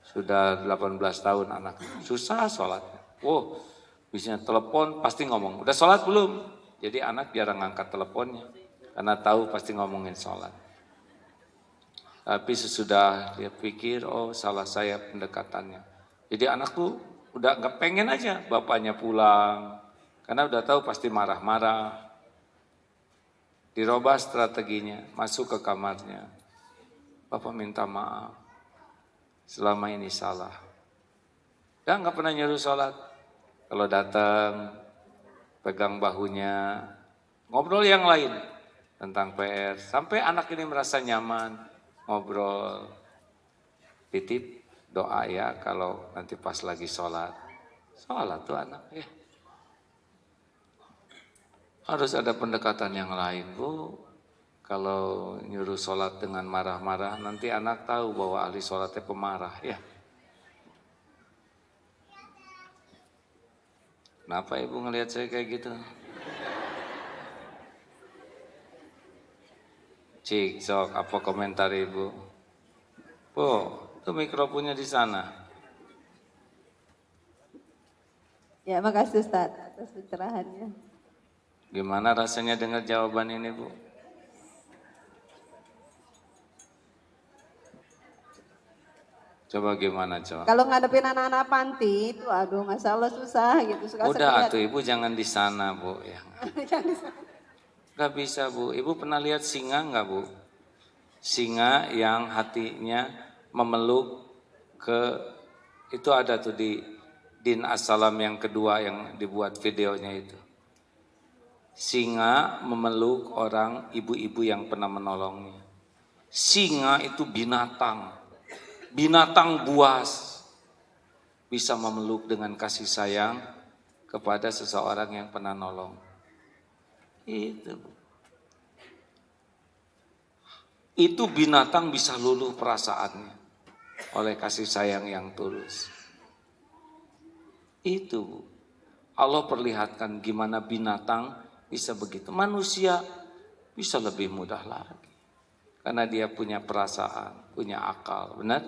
Speaker 1: sudah 18 tahun anak. Susah sholatnya. Wow, bisa telepon pasti ngomong, udah sholat belum? Jadi anak jarang ngangkat teleponnya. Karena tahu pasti ngomongin sholat. Tapi sesudah dia pikir, oh salah saya pendekatannya. Jadi anakku udah gak pengen aja bapaknya pulang. Karena udah tahu pasti marah-marah. Dirubah strateginya, masuk ke kamarnya. Bapak minta maaf. Selama ini salah. Dan gak pernah nyuruh sholat. Kalau datang, pegang bahunya, ngobrol yang lain tentang PR. Sampai anak ini merasa nyaman, ngobrol. Titip doa ya kalau nanti pas lagi sholat. Sholat tuh anak ya. Harus ada pendekatan yang lain, Bu. Kalau nyuruh sholat dengan marah-marah, nanti anak tahu bahwa ahli sholatnya pemarah, ya. Kenapa Ibu ngelihat saya kayak gitu? Cik, sok, apa komentar Ibu? Bu, itu mikrofonnya di sana.
Speaker 3: Ya, makasih Ustaz atas pencerahannya.
Speaker 1: Gimana rasanya dengar jawaban ini, Bu? Coba gimana, coba?
Speaker 3: Kalau ngadepin anak-anak panti itu aduh masalah susah gitu. Suka
Speaker 1: Udah tuh Ibu jangan di sana, Bu. Ya.
Speaker 3: Jangan di-
Speaker 1: Gak bisa, Bu. Ibu pernah lihat singa nggak, Bu? Singa yang hatinya memeluk ke, itu ada tuh di Din As-Salam yang kedua yang dibuat videonya itu. Singa memeluk orang ibu-ibu yang pernah menolongnya. Singa itu binatang buas, bisa memeluk dengan kasih sayang kepada seseorang yang pernah nolong. Itu binatang bisa luluh perasaannya oleh kasih sayang yang tulus. Itu Allah perlihatkan gimana binatang bisa begitu. Manusia bisa lebih mudah lagi. Karena dia punya perasaan, punya akal, benar?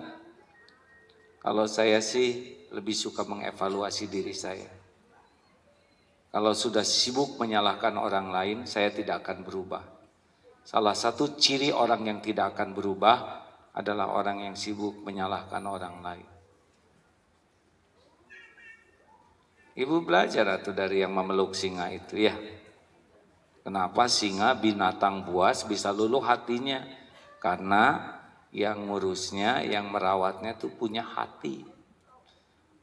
Speaker 1: Kalau saya sih lebih suka mengevaluasi diri saya. Kalau sudah sibuk menyalahkan orang lain, saya tidak akan berubah. Salah satu ciri orang yang tidak akan berubah adalah orang yang sibuk menyalahkan orang lain. Ibu belajar atau dari yang memeluk singa itu ya. Kenapa singa binatang buas bisa luluh hatinya? Karena yang ngurusnya, yang merawatnya tuh punya hati.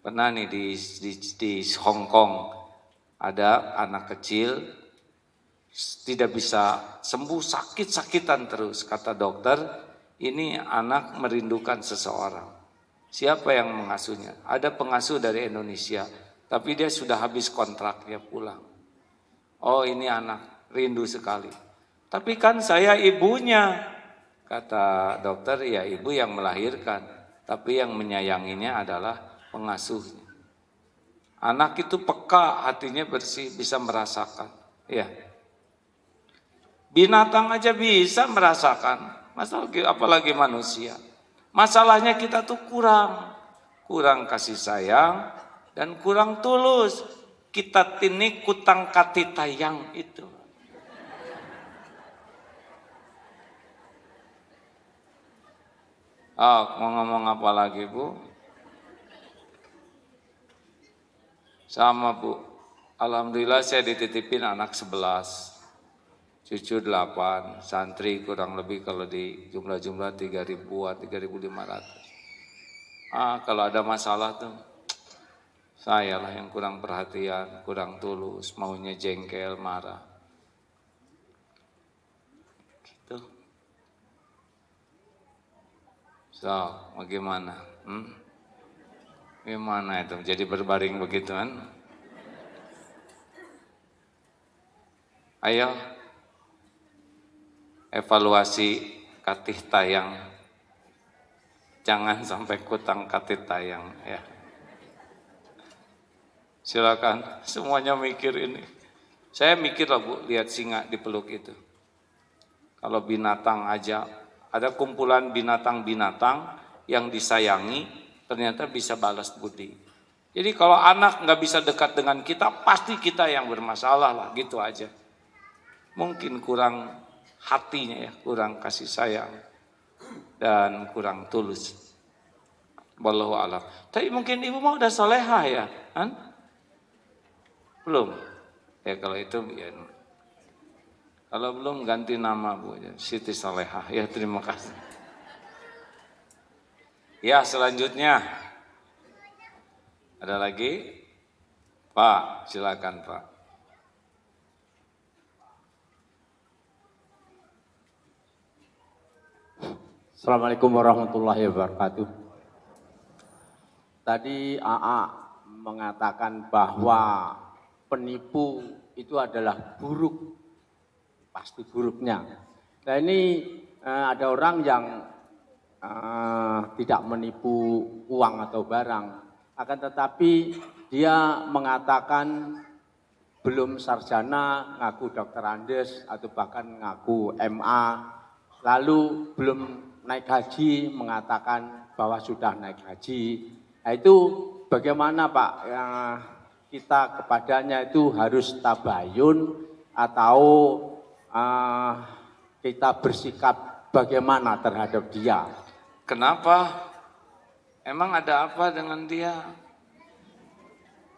Speaker 1: Pernah nih di Hong Kong ada anak kecil tidak bisa sembuh, sakit-sakitan terus. Kata dokter, ini anak merindukan seseorang. Siapa yang mengasuhnya? Ada pengasuh dari Indonesia, tapi dia sudah habis kontraknya pulang. Oh ini anak, rindu sekali. Tapi kan saya ibunya. Kata dokter, ya ibu yang melahirkan, tapi yang menyayanginya adalah pengasuhnya. Anak itu peka, hatinya bersih, bisa merasakan. Ya. Binatang aja bisa merasakan, apalagi manusia. Masalahnya kita tuh kurang kasih sayang dan kurang tulus. Kita tini kutang kati tayang itu. Oh, mau ngomong apa lagi, Bu? Sama, Bu. Alhamdulillah saya dititipin anak 11. Cucu 8, santri kurang lebih kalau di jumlah-jumlah 3.000-an, 3.500. Kalau ada masalah tuh, saya lah yang kurang perhatian, kurang tulus, maunya jengkel, marah. Gitu. So, bagaimana? Gimana itu? Jadi berbaring begitu kan? Ayo, evaluasi katih tayang. Jangan sampai kutang katih tayang ya. Silakan, semuanya mikir ini. Saya mikir lah Bu, lihat singa dipeluk itu. Kalau binatang aja, ada kumpulan binatang-binatang yang disayangi, ternyata bisa balas budi. Jadi kalau anak nggak bisa dekat dengan kita, pasti kita yang bermasalah lah, gitu aja. Mungkin kurang hatinya ya, kurang kasih sayang dan kurang tulus. Wallahu a'lam. Tapi mungkin ibu mau udah solehah ya, kan? Belum. Ya kalau itu ya. Kalau belum ganti nama Bu, Siti Solehah. Ya terima kasih. Ya selanjutnya. Ada lagi? Pak, silakan Pak.
Speaker 4: Assalamualaikum warahmatullahi wabarakatuh. Tadi AA mengatakan bahwa penipu itu adalah buruk, pasti buruknya. Nah ini ada orang yang tidak menipu uang atau barang, akan tetapi dia mengatakan belum sarjana, ngaku dokter Andes atau bahkan ngaku MA, lalu belum naik haji mengatakan bahwa sudah naik haji. Nah itu bagaimana Pak? Kita kepadanya itu harus tabayun atau kita bersikap bagaimana terhadap dia?
Speaker 1: Kenapa? Emang ada apa dengan dia?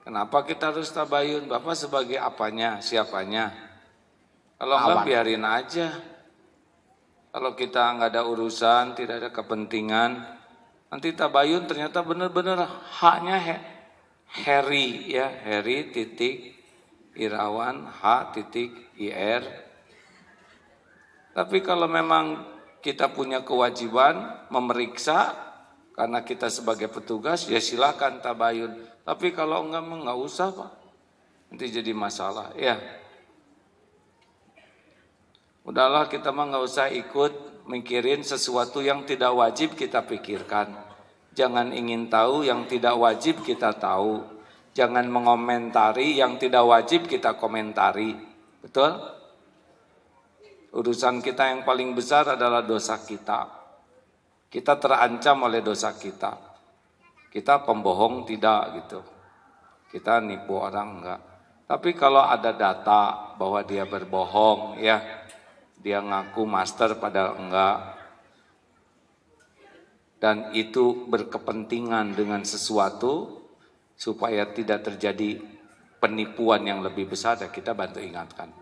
Speaker 1: Kenapa kita harus tabayun? Bapak sebagai apanya, siapanya? Kalau enggak biarin aja. Kalau kita enggak ada urusan, tidak ada kepentingan, nanti tabayun ternyata benar-benar haknya Heri ya, Heri titik Irawan H titik IR. Tapi kalau memang kita punya kewajiban memeriksa karena kita sebagai petugas, ya silakan tabayun. Tapi kalau enggak usah Pak, nanti jadi masalah. Ya, udahlah kita mah enggak usah ikut mikirin sesuatu yang tidak wajib kita pikirkan. Jangan ingin tahu yang tidak wajib kita tahu. Jangan mengomentari yang tidak wajib kita komentari. Betul? Urusan kita yang paling besar adalah dosa kita. Kita terancam oleh dosa kita. Kita pembohong tidak gitu. Kita nipu orang enggak. Tapi kalau ada data bahwa dia berbohong ya, dia ngaku master padahal enggak, dan itu berkepentingan dengan sesuatu supaya tidak terjadi penipuan yang lebih besar, ya kita bantu ingatkan.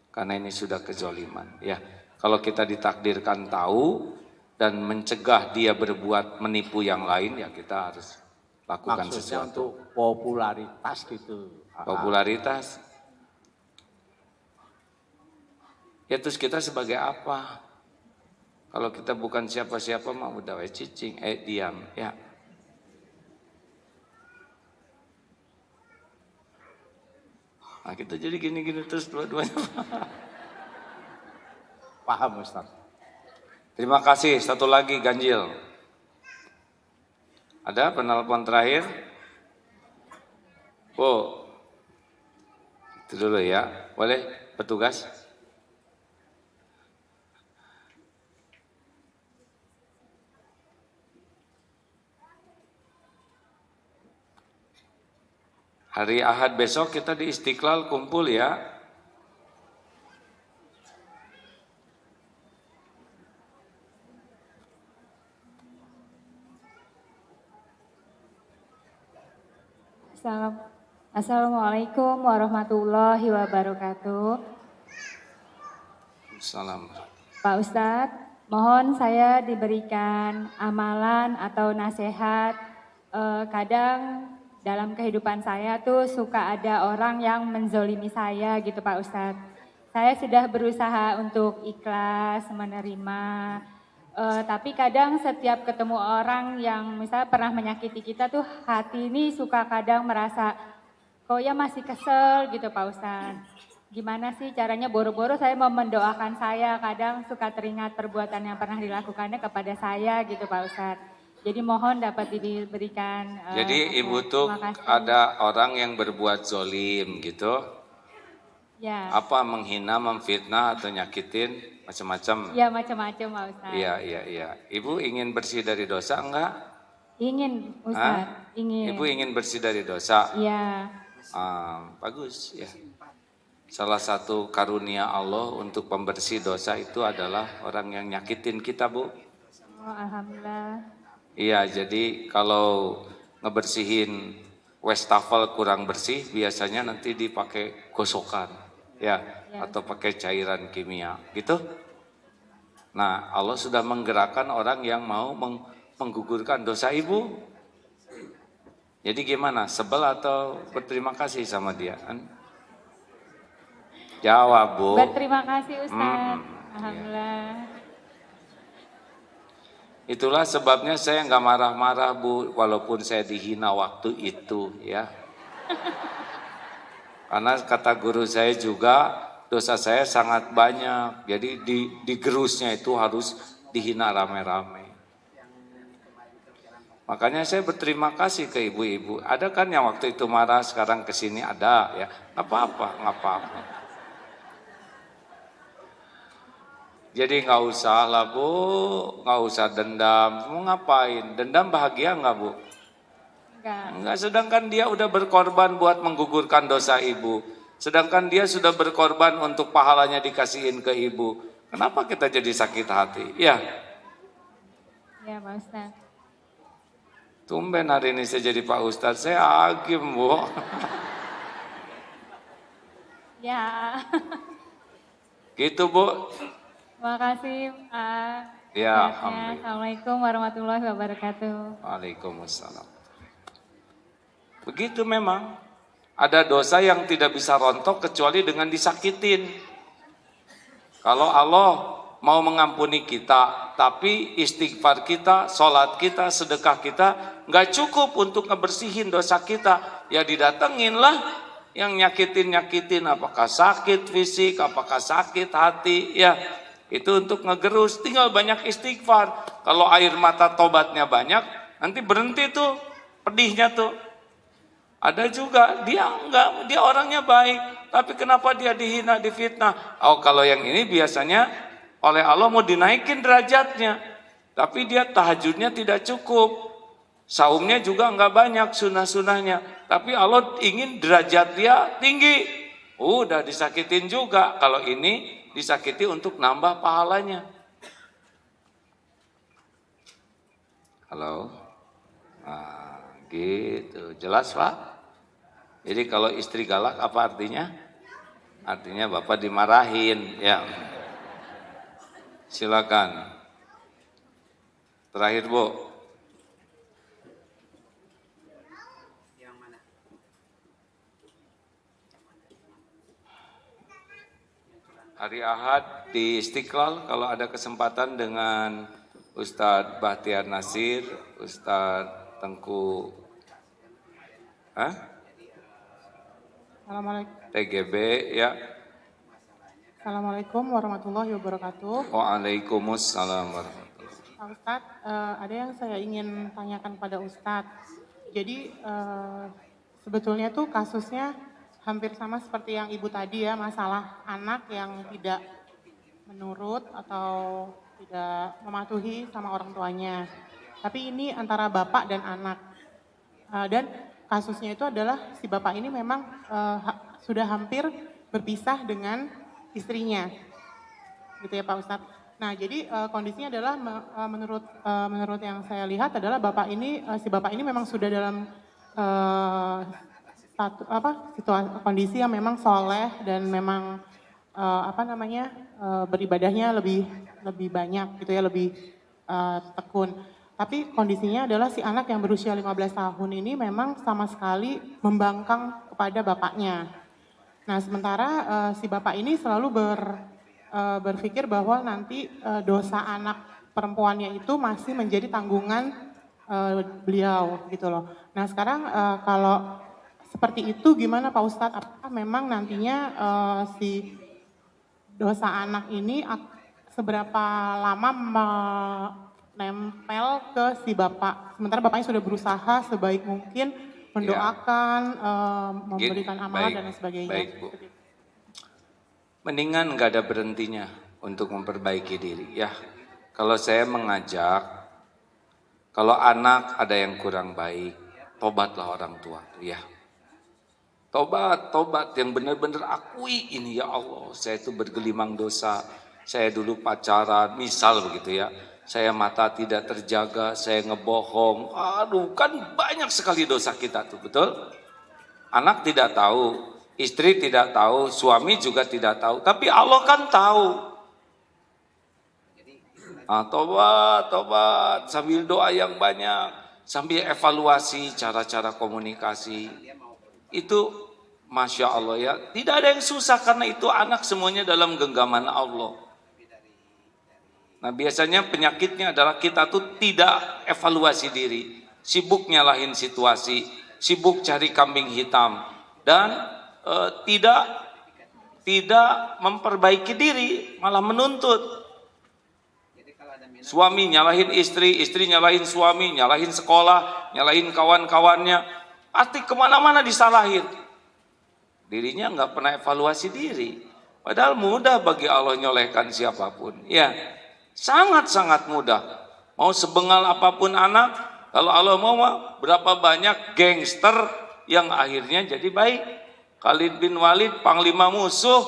Speaker 1: Karena ini sudah kezoliman ya. Kalau kita ditakdirkan tahu dan mencegah dia berbuat menipu yang lain, ya kita harus lakukan
Speaker 4: maksudnya
Speaker 1: sesuatu.
Speaker 4: Untuk popularitas gitu.
Speaker 1: Popularitas. Ya terus kita sebagai apa? Kalau kita bukan siapa-siapa mah udah cicing, diam ya. Nah kita jadi gini-gini terus dua-duanya.
Speaker 4: Paham Ustaz.
Speaker 1: Terima kasih, satu lagi ganjil. Ada penelpon terakhir? Oh, itu dulu ya, boleh petugas? Hari Ahad besok kita di Istiqlal kumpul ya.
Speaker 5: Assalamualaikum warahmatullahi wabarakatuh.
Speaker 1: Salam.
Speaker 5: Pak Ustadz, mohon saya diberikan amalan atau nasihat. Kadang dalam kehidupan saya tuh suka ada orang yang menzolimi saya gitu Pak Ustadz. Saya sudah berusaha untuk ikhlas menerima, tapi kadang setiap ketemu orang yang misalnya pernah menyakiti kita tuh hati ini suka kadang merasa kok ya masih kesel gitu Pak Ustadz. Gimana sih caranya, boro-boro saya mau mendoakan saya, kadang suka teringat perbuatan yang pernah dilakukannya kepada saya gitu Pak Ustadz. Jadi mohon dapat diberikan.
Speaker 1: Jadi ibu tuh ada orang yang berbuat zolim gitu.
Speaker 5: Ya.
Speaker 1: Apa menghina, memfitnah atau nyakitin macam-macam.
Speaker 5: Ya macam-macam Pak Ustadz.
Speaker 1: Iya. Ibu ingin bersih dari dosa enggak?
Speaker 5: Ingin Ustadz, ingin.
Speaker 1: Ibu ingin bersih dari dosa?
Speaker 5: Iya.
Speaker 1: Bagus ya. Salah satu karunia Allah untuk pembersih dosa itu adalah orang yang nyakitin kita Bu.
Speaker 5: Oh, alhamdulillah.
Speaker 1: Iya, jadi kalau ngebersihin wastafel kurang bersih, biasanya nanti dipakai gosokan, ya, atau pakai cairan kimia, gitu. Nah, Allah sudah menggerakkan orang yang mau menggugurkan dosa ibu. Jadi gimana, sebel atau berterima kasih sama dia? Jawab Bu.
Speaker 5: Berterima kasih Ustadz, alhamdulillah.
Speaker 1: Itulah sebabnya saya nggak marah-marah Bu, walaupun saya dihina waktu itu ya. Karena kata guru saya juga, dosa saya sangat banyak. Jadi digerusnya itu harus dihina rame-rame. Makanya saya berterima kasih ke ibu-ibu. Ada kan yang waktu itu marah, sekarang kesini ada ya. Nggak apa-apa. Jadi nggak usah lah Bu, nggak usah dendam. Mau ngapain? Dendam bahagia nggak Bu? Enggak, sedangkan dia udah berkorban buat menggugurkan dosa ibu. Sedangkan dia sudah berkorban untuk pahalanya dikasihin ke ibu. Kenapa kita jadi sakit hati? Ya.
Speaker 5: Ya Pak Ustadz.
Speaker 1: Tumben hari ini saya jadi Pak Ustadz, saya hakim Bu.
Speaker 5: Ya.
Speaker 1: Gitu Bu.
Speaker 5: Terima kasih Pak.
Speaker 1: Ya,
Speaker 5: Sehatnya.
Speaker 1: alhamdulillah.
Speaker 5: Assalamualaikum warahmatullahi wabarakatuh.
Speaker 1: Waalaikumsalam. Begitu memang. Ada dosa yang tidak bisa rontok kecuali dengan disakitin. Kalau Allah mau mengampuni kita, tapi istighfar kita, sholat kita, sedekah kita nggak cukup untuk ngebersihin dosa kita. Ya didatenginlah yang nyakitin, apakah sakit fisik, apakah sakit hati, ya itu untuk ngegerus. Tinggal banyak istighfar. Kalau air mata tobatnya banyak, nanti berhenti tuh pedihnya tuh. Ada juga dia enggak, dia orangnya baik, tapi kenapa dia dihina, difitnah? Oh, kalau yang ini biasanya oleh Allah mau dinaikin derajatnya, tapi dia tahajudnya tidak cukup, saumnya juga enggak banyak sunah-sunahnya, tapi Allah ingin derajat dia tinggi. Udah disakitin juga, kalau ini disakiti untuk nambah pahalanya. Halo, nah, gitu, jelas Pak? Jadi kalau istri galak apa artinya? Artinya Bapak dimarahin, ya. Silakan. Terakhir Bu. Hari Ahad di Istiqlal kalau ada kesempatan dengan Ustadz Bahtiar Nasir, Ustadz Tengku
Speaker 6: Assalamualaikum.
Speaker 1: TGB ya.
Speaker 6: Assalamualaikum warahmatullahi wabarakatuh.
Speaker 1: Waalaikumsalam warahmatullahi wabarakatuh.
Speaker 6: Pak Ustadz, ada yang saya ingin tanyakan pada Ustadz. Jadi sebetulnya tuh kasusnya hampir sama seperti yang Ibu tadi ya, masalah anak yang tidak menurut atau tidak mematuhi sama orang tuanya. Tapi ini antara bapak dan anak. Dan kasusnya itu adalah si bapak ini memang sudah hampir berpisah dengan istrinya, gitu ya Pak Ustadz. Nah jadi kondisinya adalah menurut yang saya lihat adalah si bapak ini memang sudah dalam kondisi yang memang soleh dan memang beribadahnya lebih banyak gitu ya, lebih tekun. Tapi kondisinya adalah si anak yang berusia 15 tahun ini memang sama sekali membangkang kepada bapaknya. Nah sementara si bapak ini selalu berpikir bahwa nanti dosa anak perempuannya itu masih menjadi tanggungan beliau gitu loh. Nah sekarang kalau seperti itu gimana Pak Ustadz? Apakah memang nantinya si dosa anak ini seberapa lama nempel ke si bapak, sementara bapaknya sudah berusaha sebaik mungkin mendoakan, memberikan amalan dan lain sebagainya.
Speaker 1: Baik Bu. Mendingan nggak ada berhentinya untuk memperbaiki diri ya. Kalau saya mengajak, kalau anak ada yang kurang baik, tobatlah orang tua tuh ya. Tobat yang benar-benar akui ini ya Allah, saya itu bergelimang dosa. Saya dulu pacaran, misal begitu ya. Saya mata tidak terjaga, saya ngebohong. Aduh, kan banyak sekali dosa kita tuh, betul? Anak tidak tahu, istri tidak tahu, suami juga tidak tahu. Tapi Allah kan tahu. Tobat, sambil doa yang banyak, sambil evaluasi cara-cara komunikasi. Itu Masya Allah ya, tidak ada yang susah karena itu anak semuanya dalam genggaman Allah. Nah biasanya penyakitnya adalah kita tuh tidak evaluasi diri, sibuk nyalahin situasi, sibuk cari kambing hitam, dan tidak memperbaiki diri, malah menuntut. Suami nyalahin istri, istri nyalahin suami, nyalahin sekolah, nyalahin kawan-kawannya, pasti kemana-mana disalahin. Dirinya nggak pernah evaluasi diri. Padahal mudah bagi Allah nyolehkan siapapun. Ya, sangat-sangat mudah. Mau sebengal apapun anak, kalau Allah mau berapa banyak gangster yang akhirnya jadi baik. Khalid bin Walid, panglima musuh,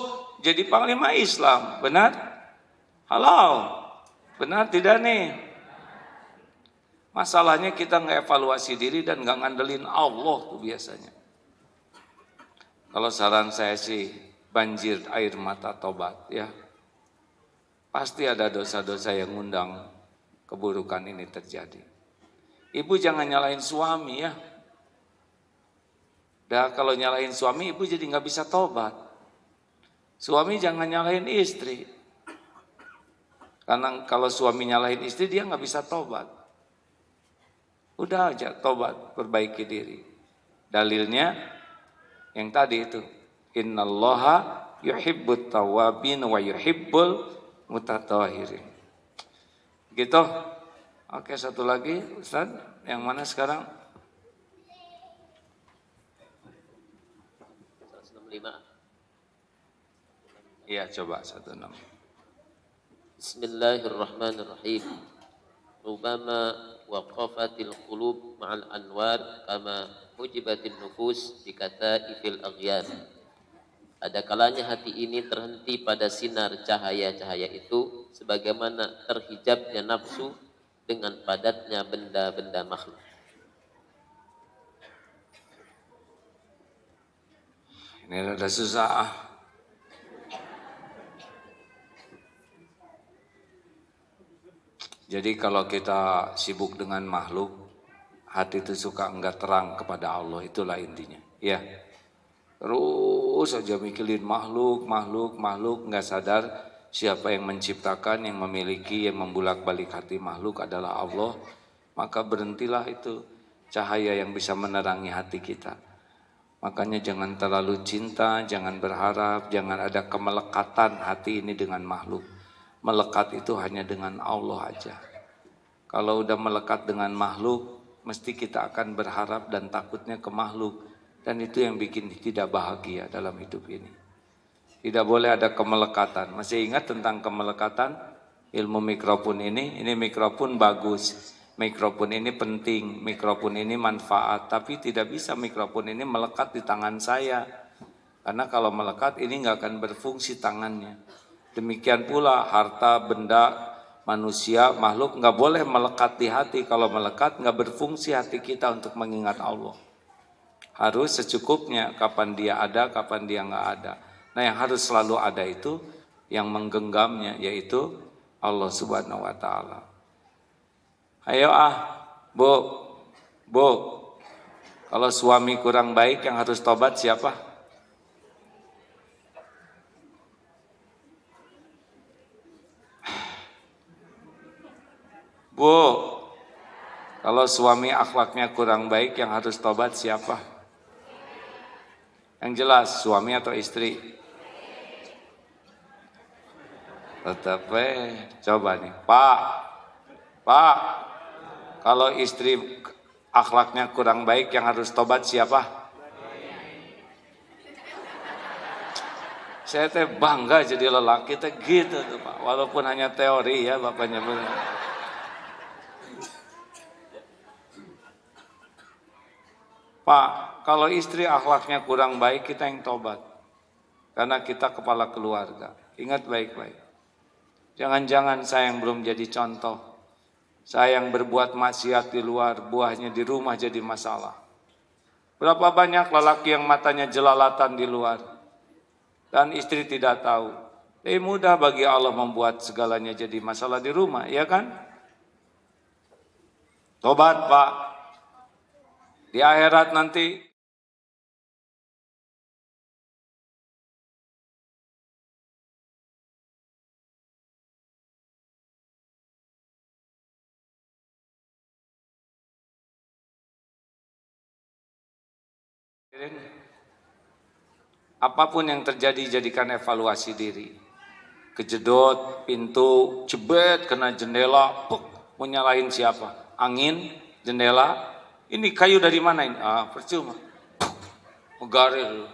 Speaker 1: jadi panglima Islam. Benar? Halo, benar tidak nih? Masalahnya kita nggak evaluasi diri dan nggak ngandelin Allah tuh biasanya. Kalau saran saya sih banjir air mata tobat ya. Pasti ada dosa-dosa yang ngundang keburukan ini terjadi. Ibu jangan nyalahin suami ya. Dah kalau nyalahin suami ibu jadi nggak bisa tobat. Suami jangan nyalahin istri. Karena kalau suami nyalahin istri dia nggak bisa tobat. Udah aja tobat, perbaiki diri. Dalilnya yang tadi itu, innallaha yuhibbut tawwabin wa yuhibbul mutatahhirin. Gitu. Oke, satu lagi Ustaz, yang mana sekarang?
Speaker 2: 165.
Speaker 1: Iya, coba 16.
Speaker 2: Bismillahirrahmanirrahim. Rubama waqafatil qulub ma'al anwar kama hujibatin nufus bikataifil aghyar. Ada kalanya hati ini terhenti pada sinar cahaya-cahaya itu sebagaimana terhijabnya nafsu dengan padatnya benda-benda makhluk.
Speaker 1: Ini rada susah. Jadi kalau kita sibuk dengan makhluk, hati itu suka enggak terang kepada Allah, itulah intinya. Ya, terus saja mikirin makhluk, enggak sadar siapa yang menciptakan, yang memiliki, yang membulak-balik hati makhluk adalah Allah. Maka berhentilah itu cahaya yang bisa menerangi hati kita. Makanya jangan terlalu cinta, jangan berharap, jangan ada kemelekatan hati ini dengan makhluk. Melekat itu hanya dengan Allah aja. Kalau udah melekat dengan makhluk, mesti kita akan berharap dan takutnya ke makhluk. Dan itu yang bikin tidak bahagia dalam hidup ini. Tidak boleh ada kemelekatan. Masih ingat tentang kemelekatan? Ilmu mikrofon ini mikrofon bagus. Mikrofon ini penting, mikrofon ini manfaat. Tapi tidak bisa mikrofon ini melekat di tangan saya. Karena kalau melekat ini nggak akan berfungsi tangannya. Demikian pula harta, benda, manusia, makhluk nggak boleh melekat di hati. Kalau melekat nggak berfungsi hati kita untuk mengingat Allah. Harus secukupnya kapan dia ada, kapan dia nggak ada. Nah yang harus selalu ada itu yang menggenggamnya yaitu Allah Subhanahu Wa Taala. Ayo Bu, kalau suami kurang baik yang harus tobat siapa? Bu, kalau suami akhlaknya kurang baik yang harus tobat siapa? Yang jelas suami atau istri? Tetap coba nih, Pak, kalau istri akhlaknya kurang baik yang harus tobat siapa? Saya teh bangga jadi lelaki teh gitu tuh Pak, walaupun hanya teori ya bapaknya benar. Pak, kalau istri akhlaknya kurang baik kita yang tobat. Karena kita kepala keluarga. Ingat baik-baik. Jangan-jangan saya yang belum jadi contoh. Saya yang berbuat maksiat di luar, buahnya di rumah jadi masalah. Berapa banyak lelaki yang matanya jelalatan di luar. Dan istri tidak tahu. Mudah bagi Allah membuat segalanya jadi masalah di rumah, ya kan? Tobat Pak. Di akhirat nanti Apapun yang terjadi, jadikan evaluasi diri. Kejedot, pintu, jebet, kena jendela, puk, mau nyalahin siapa? Angin, jendela, ini kayu dari mana ini? Percuma. Megarir.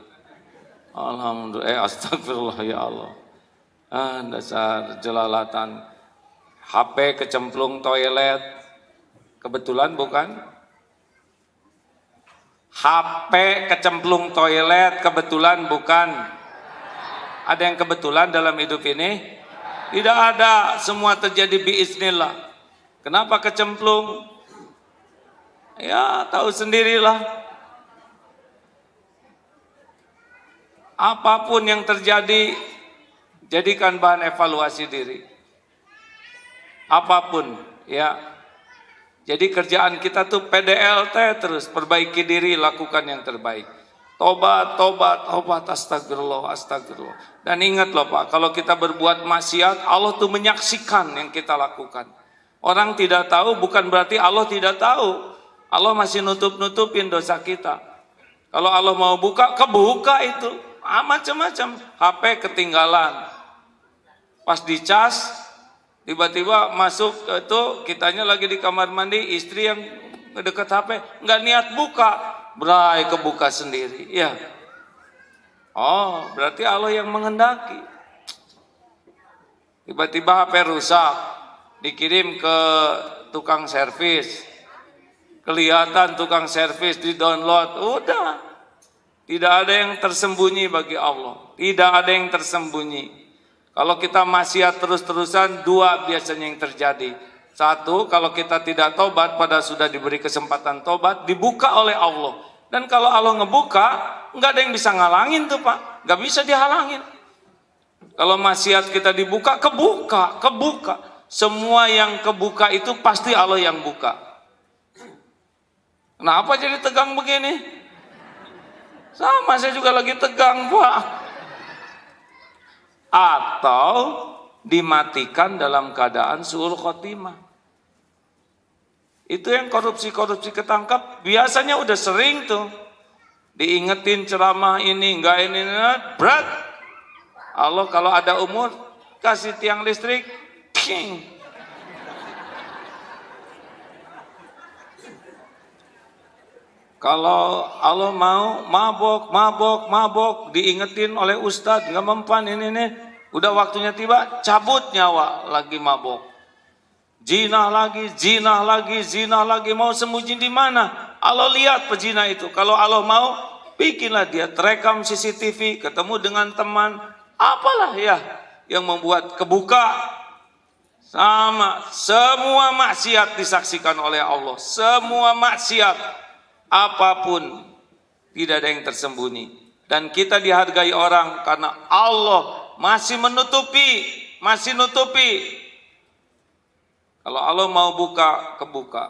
Speaker 1: Alhamdulillah, astagfirullah ya Allah. Dasar jelalatan. HP kecemplung toilet. Kebetulan bukan? HP kecemplung toilet kebetulan bukan? Ada yang kebetulan dalam hidup ini? Tidak ada, semua terjadi biiznillah. Kenapa kecemplung? Ya tahu sendirilah. Apapun yang terjadi, jadikan bahan evaluasi diri. Apapun, ya. Jadi kerjaan kita tuh PDLT terus, perbaiki diri, lakukan yang terbaik. Tobat, astagfirullah, astagfirullah. Dan ingat loh Pak, kalau kita berbuat maksiat, Allah tuh menyaksikan yang kita lakukan. Orang tidak tahu bukan berarti Allah tidak tahu. Allah masih nutup-nutupin dosa kita. Kalau Allah mau buka, kebuka itu. Macam-macam. HP ketinggalan. Pas dicas, tiba-tiba masuk itu, kitanya lagi di kamar mandi, istri yang dekat HP, nggak niat buka, berai kebuka sendiri. Ya. Oh, berarti Allah yang menghendaki. Tiba-tiba HP rusak, dikirim ke tukang servis. Kelihatan tukang servis di-download, udah. Tidak ada yang tersembunyi bagi Allah. Tidak ada yang tersembunyi. Kalau kita maksiat terus-terusan, dua biasanya yang terjadi. Satu, kalau kita tidak tobat, pada sudah diberi kesempatan tobat, dibuka oleh Allah. Dan kalau Allah ngebuka, nggak ada yang bisa ngalangin tuh Pak. Nggak bisa dihalangin. Kalau maksiat kita dibuka, kebuka. Semua yang kebuka itu pasti Allah yang buka. Kenapa jadi tegang begini? Sama, saya juga lagi tegang Pak. Atau dimatikan dalam keadaan suul khotimah. Itu yang korupsi ketangkap, biasanya udah sering tuh. Diingetin ceramah ini, enggak ini, berat. Allah kalau ada umur, kasih tiang listrik, ping. Kalau Allah mau mabok, diingetin oleh ustadz, nggak mempan ini nih, udah waktunya tiba, cabut nyawa, lagi mabok. Zina lagi, mau sembunyi di mana? Allah lihat pezina itu. Kalau Allah mau, bikinlah dia terekam CCTV, ketemu dengan teman, apalah ya yang membuat kebuka. Sama, semua maksiat disaksikan oleh Allah, semua maksiat. Apapun, tidak ada yang tersembunyi. Dan kita dihargai orang karena Allah masih menutupi. Kalau Allah mau buka, kebuka.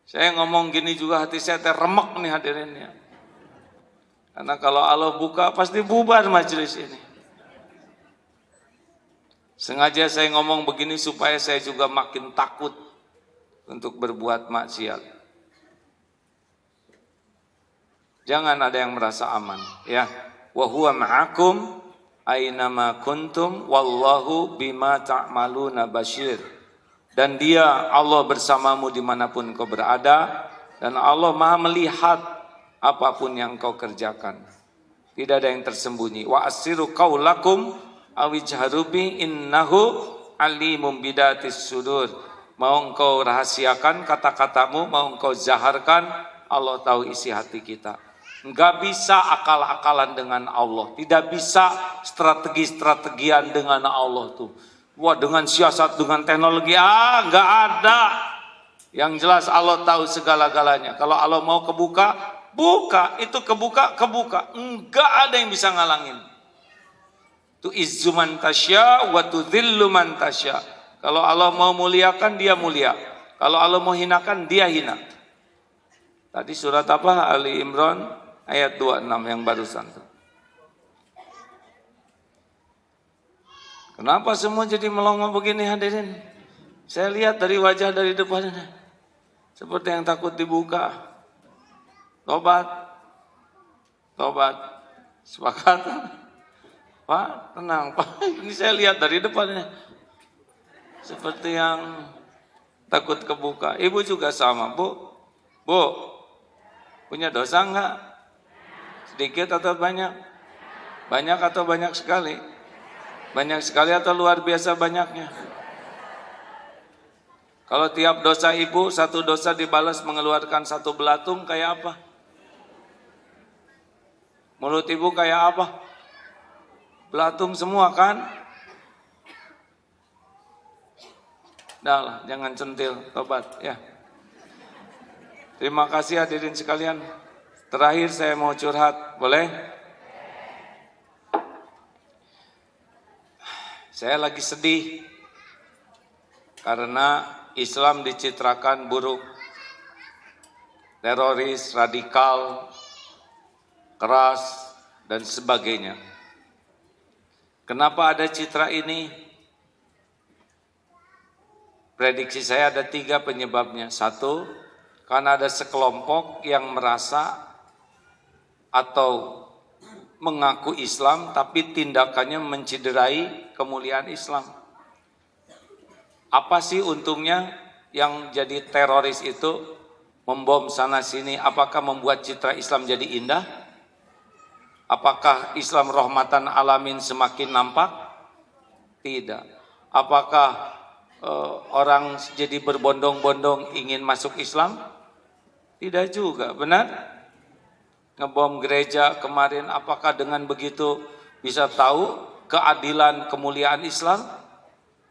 Speaker 1: Saya ngomong gini juga hati saya remek nih hadirinnya. Karena kalau Allah buka pasti bubar majelis ini. Sengaja saya ngomong begini supaya saya juga makin takut untuk berbuat maksiat. Jangan ada yang merasa aman, ya. Wa huwa ma'akum aina ma kuntum wallahu bima ta'maluna basyir. Dan dia Allah bersamamu dimanapun kau berada, dan Allah Maha melihat apapun yang kau kerjakan. Tidak ada yang tersembunyi. Wa asiru qaulakum awijharu bi innahu alimum bidatis sudur. Mau engkau rahasiakan kata-katamu, mau engkau zaharkan, Allah tahu isi hati kita. Enggak bisa akal-akalan dengan Allah, tidak bisa strategi-strategian dengan Allah tuh. Wah, dengan siasat, dengan teknologi, enggak ada. Yang jelas Allah tahu segala-galanya. Kalau Allah mau kebuka, buka, itu kebuka. Enggak ada yang bisa ngalangin. Tu izzu man tasya wa tudhillu man tasya. Kalau Allah mau muliakan, dia mulia. Kalau Allah mau hinakan, dia hina. Tadi surat apa? Ali Imran ayat 26 yang barusan. Kenapa semua jadi melongo begini hadirin? Saya lihat dari wajah dari depan. Seperti yang takut dibuka. Tobat. Tobat. Sepakat? Pak, tenang Pak. Ini saya lihat dari depannya. Seperti yang takut kebuka. Ibu juga sama, Bu. Bu, punya dosa enggak? Sedikit atau banyak? Banyak atau banyak sekali? Banyak sekali atau luar biasa banyaknya? Kalau tiap dosa ibu, satu dosa dibalas mengeluarkan satu belatung, kayak apa? Mulut ibu kayak apa? Belatung semua kan? Dah lah, jangan centil, tobat ya. Terima kasih hadirin sekalian. Terakhir saya mau curhat, boleh? Saya lagi sedih karena Islam dicitrakan buruk, teroris, radikal, keras, dan sebagainya. Kenapa ada citra ini? Prediksi saya ada 3 penyebabnya. 1, karena ada sekelompok yang merasa atau mengaku Islam tapi tindakannya menciderai kemuliaan Islam. Apa sih untungnya yang jadi teroris itu membom sana sini? Apakah membuat citra Islam jadi indah? Apakah Islam rahmatan alamin semakin nampak? Tidak. Apakah orang jadi berbondong-bondong ingin masuk Islam? Tidak juga, benar? Ngebom gereja kemarin, apakah dengan begitu bisa tahu keadilan kemuliaan Islam?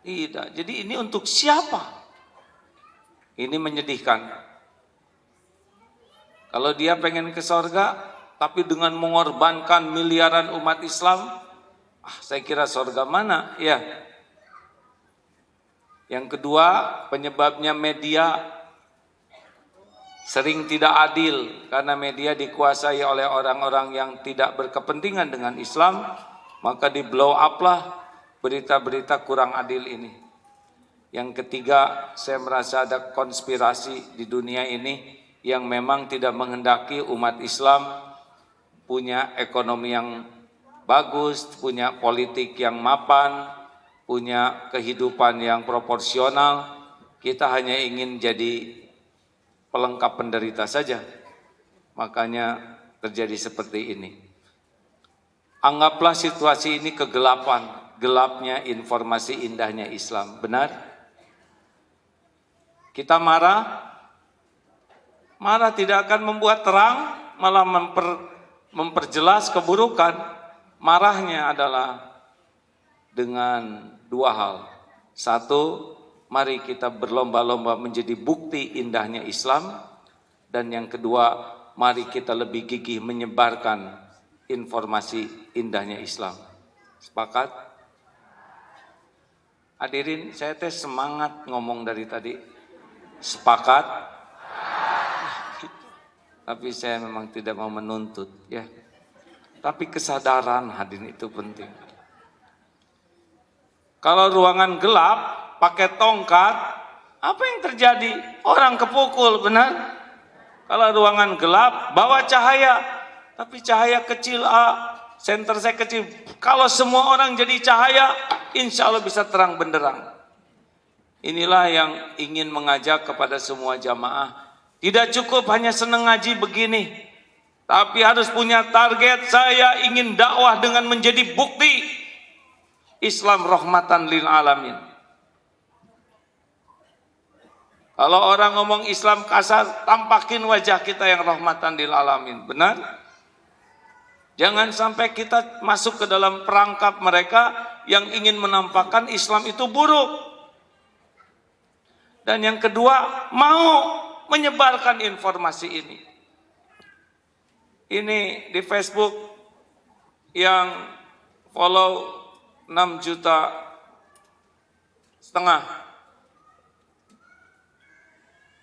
Speaker 1: Tidak. Jadi ini untuk siapa? Ini menyedihkan. Kalau dia pengen ke sorga, tapi dengan mengorbankan miliaran umat Islam, saya kira sorga mana? Ya. Yang kedua, penyebabnya media sering tidak adil, karena media dikuasai oleh orang-orang yang tidak berkepentingan dengan Islam, maka di blow up lah berita-berita kurang adil ini. Yang ketiga, saya merasa ada konspirasi di dunia ini yang memang tidak menghendaki umat Islam punya ekonomi yang bagus, punya politik yang mapan, punya kehidupan yang proporsional. Kita hanya ingin jadi pelengkap penderita saja. Makanya terjadi seperti ini. Anggaplah situasi ini kegelapan. Gelapnya informasi, indahnya Islam. Benar? Kita marah? Marah tidak akan membuat terang, malah memperjelas keburukan. Marahnya adalah dengan 2 hal. 1, mari kita berlomba-lomba menjadi bukti indahnya Islam. Dan yang kedua, mari kita lebih gigih menyebarkan informasi indahnya Islam. Sepakat? Hadirin, saya semangat ngomong dari tadi. Sepakat? Tapi saya memang tidak mau menuntut, ya. Tapi kesadaran hadirin itu penting. Kalau ruangan gelap, pakai tongkat, apa yang terjadi? Orang kepukul, benar? Kalau ruangan gelap, bawa cahaya, tapi cahaya kecil, senter saya kecil. Kalau semua orang jadi cahaya, insya Allah bisa terang benderang. Inilah yang ingin mengajak kepada semua jamaah. Tidak cukup hanya senang ngaji begini, tapi harus punya target. Saya ingin dakwah dengan menjadi bukti Islam rahmatan lil alamin. Kalau orang ngomong Islam kasar, tampakin wajah kita yang rahmatan lil alamin. Benar? Jangan sampai kita masuk ke dalam perangkap mereka yang ingin menampakkan Islam itu buruk. Dan yang kedua, mau menyebarkan informasi ini. Ini di Facebook yang follow 6,5 juta.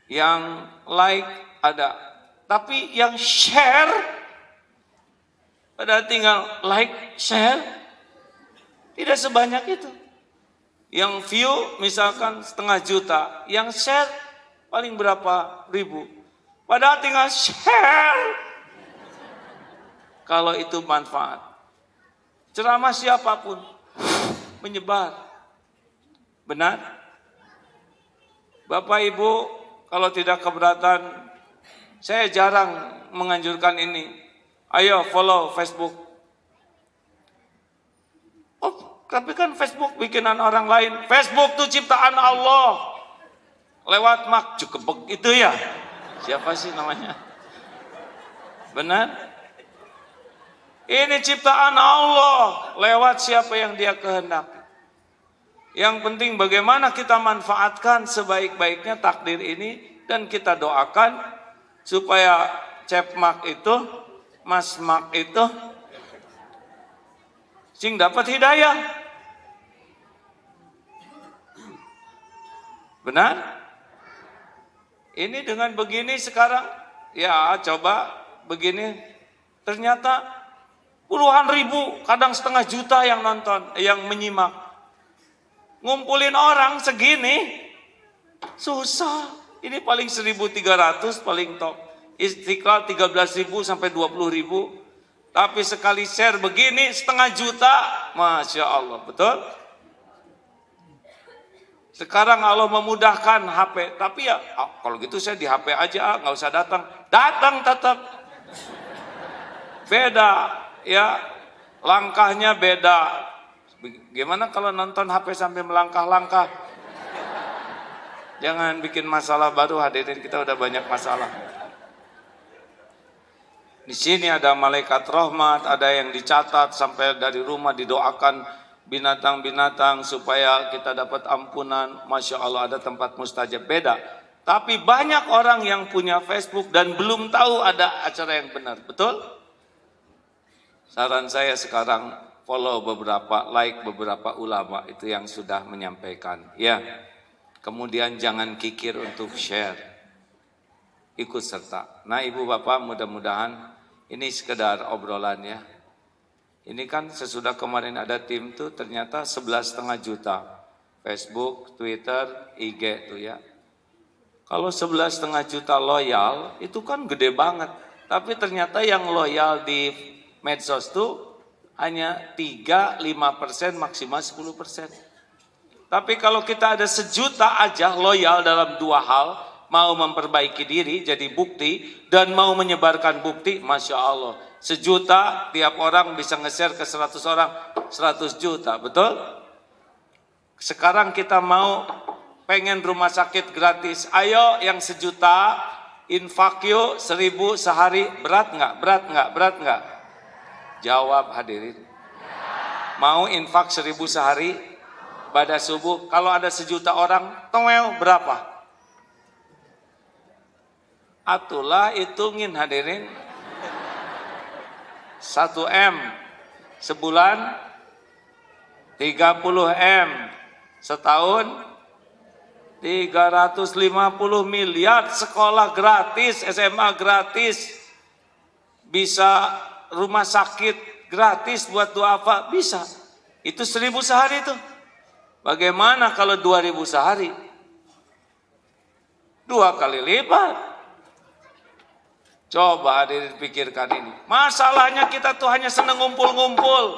Speaker 1: Yang like ada. Tapi yang share, pada tinggal like, share, tidak sebanyak itu. Yang view misalkan 0,5 juta, yang share paling berapa ribu. Padahal tinggal share. kalau itu manfaat. Ceramah siapapun menyebar. Benar? Bapak Ibu, kalau tidak keberatan, saya jarang menganjurkan ini. Ayo follow Facebook. Oh, tapi kan Facebook bikinan orang lain. Facebook itu ciptaan Allah. Lewat Mark Zuckerberg itu ya. Siapa sih namanya? Benar? Ini ciptaan Allah. Lewat siapa yang Dia kehendaki. Yang penting bagaimana kita manfaatkan sebaik-baiknya takdir ini. Dan kita doakan supaya Cep Mark itu, Mas Mark itu sing dapat hidayah. Benar? Ini dengan begini sekarang, ya coba begini, ternyata puluhan ribu, kadang setengah juta yang nonton, yang menyimak. Ngumpulin orang segini, susah. Ini paling 1.300 paling top. Istiqlal 13.000 sampai 20.000. Tapi sekali share begini, setengah juta, Masya Allah, betul? Sekarang Allah memudahkan HP, tapi ya kalau gitu saya di HP aja, nggak usah datang. Datang tetap. Beda, ya langkahnya beda. Gimana kalau nonton HP sambil melangkah-langkah? Jangan bikin masalah baru, hadirin, kita udah banyak masalah. Di sini ada malaikat rahmat, ada yang dicatat sampai dari rumah didoakan binatang-binatang supaya kita dapat ampunan. Masya Allah, ada tempat mustajab, beda. Tapi banyak orang yang punya Facebook dan belum tahu ada acara yang benar, betul? Saran saya sekarang follow beberapa, like beberapa ulama itu yang sudah menyampaikan. Ya, kemudian jangan kikir untuk share, ikut serta. Nah ibu bapak, mudah-mudahan ini sekedar obrolan ya. Ini kan sesudah kemarin ada tim tuh ternyata 11,5 juta. Facebook, Twitter, IG tuh ya. Kalau 11,5 juta loyal itu kan gede banget. Tapi ternyata yang loyal di medsos tuh hanya 3-5%, maksimal 10%. Tapi kalau kita ada 1 juta aja loyal dalam 2 hal, mau memperbaiki diri jadi bukti dan mau menyebarkan bukti, Masya Allah. 1 juta tiap orang bisa nge-share ke 100 orang, 100 juta, betul? Sekarang kita mau pengen rumah sakit gratis. Ayo yang 1 juta, infak yuk 1.000 sehari. Berat nggak? Berat nggak? Berat nggak? Jawab hadirin. Mau infak 1.000 sehari pada subuh? Kalau ada 1 juta orang, toel berapa? Atulah hitungin hadirin. 1 M sebulan 30 M setahun 350 miliar. Sekolah gratis, SMA gratis, bisa rumah sakit gratis buat duafa, bisa. Itu 1.000 sehari itu. Bagaimana kalau 2.000 sehari? 2 kali lipat. Coba hadirin pikirkan ini. Masalahnya kita tuh hanya seneng ngumpul-ngumpul.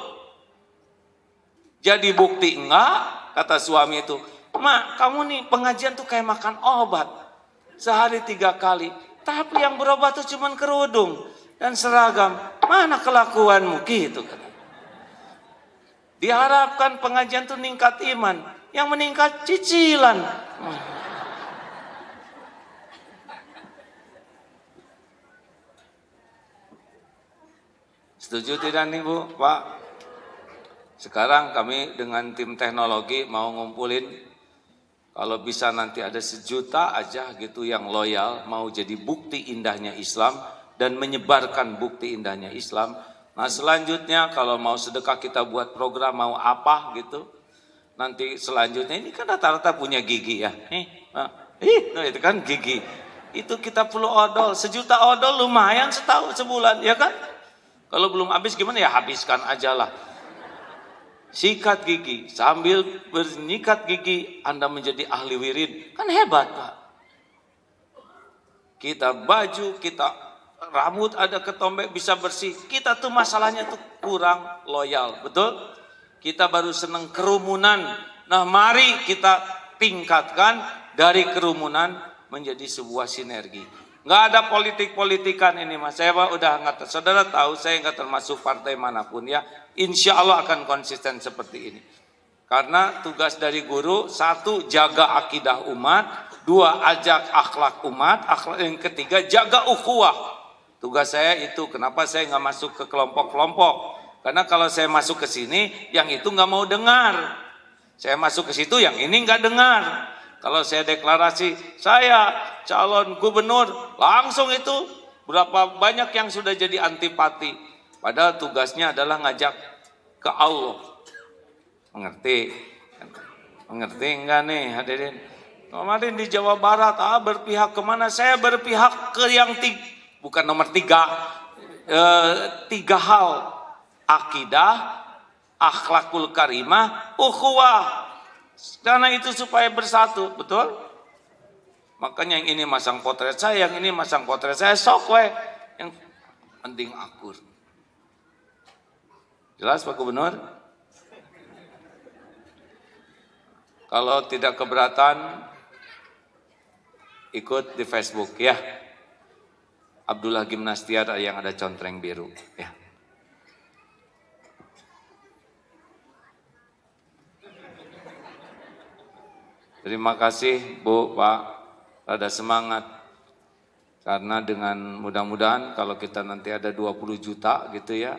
Speaker 1: Jadi bukti enggak, kata suami itu. Mak, kamu nih pengajian tuh kayak makan obat. Sehari 3 kali. Tapi yang berobat tuh cuman kerudung dan seragam. Mana kelakuanmu gitu kan. Diharapkan pengajian tuh ningkat iman. Yang meningkat cicilan. Setuju tidak nih Bu, Pak? Sekarang kami dengan tim teknologi mau ngumpulin, kalau bisa nanti ada 1 juta aja gitu yang loyal, mau jadi bukti indahnya Islam dan menyebarkan bukti indahnya Islam. Nah selanjutnya kalau mau sedekah kita buat program mau apa gitu. Nanti selanjutnya ini kan rata-rata punya gigi ya. Nah, itu kan gigi. Itu kita perlu odol, 1 juta odol lumayan setahun sebulan ya kan? Kalau belum habis gimana ya habiskan aja lah. Sikat gigi, sambil bernyikat gigi Anda menjadi ahli wirid. Kan hebat Pak. Kita baju, kita rambut ada ketombe bisa bersih. Kita tuh masalahnya tuh kurang loyal, betul? Kita baru senang kerumunan. Nah, mari kita tingkatkan dari kerumunan menjadi sebuah sinergi. Nggak ada politik-politikan ini, Mas. Saya udah nggak, saudara tahu saya nggak termasuk partai manapun ya. Insya Allah akan konsisten seperti ini. Karena tugas dari guru, satu, jaga akidah umat. Dua, ajak akhlak umat. Yang ketiga, jaga ukhuwah. Tugas saya itu, kenapa saya nggak masuk ke kelompok-kelompok? Karena kalau saya masuk ke sini, yang itu nggak mau dengar. Saya masuk ke situ, yang ini nggak dengar. Kalau saya deklarasi, saya calon gubernur, langsung itu berapa banyak yang sudah jadi antipati. Padahal tugasnya adalah ngajak ke Allah. Mengerti? Mengerti enggak nih hadirin? Kemarin di Jawa Barat, berpihak kemana? Saya berpihak ke yang bukan nomor 3, 3 hal. Akidah, akhlakul karimah, ukhuwah. Karena itu supaya bersatu, betul? Makanya yang ini masang potret saya, yang ini masang potret saya, sok we. Yang penting akur. Jelas Pak Gubernur? Kalau tidak keberatan, ikut di Facebook ya. Abdullah Gimnastiar yang ada contreng biru ya. Terima kasih Bu, Pak, rada semangat. Karena dengan mudah-mudahan kalau kita nanti ada 20 juta gitu ya,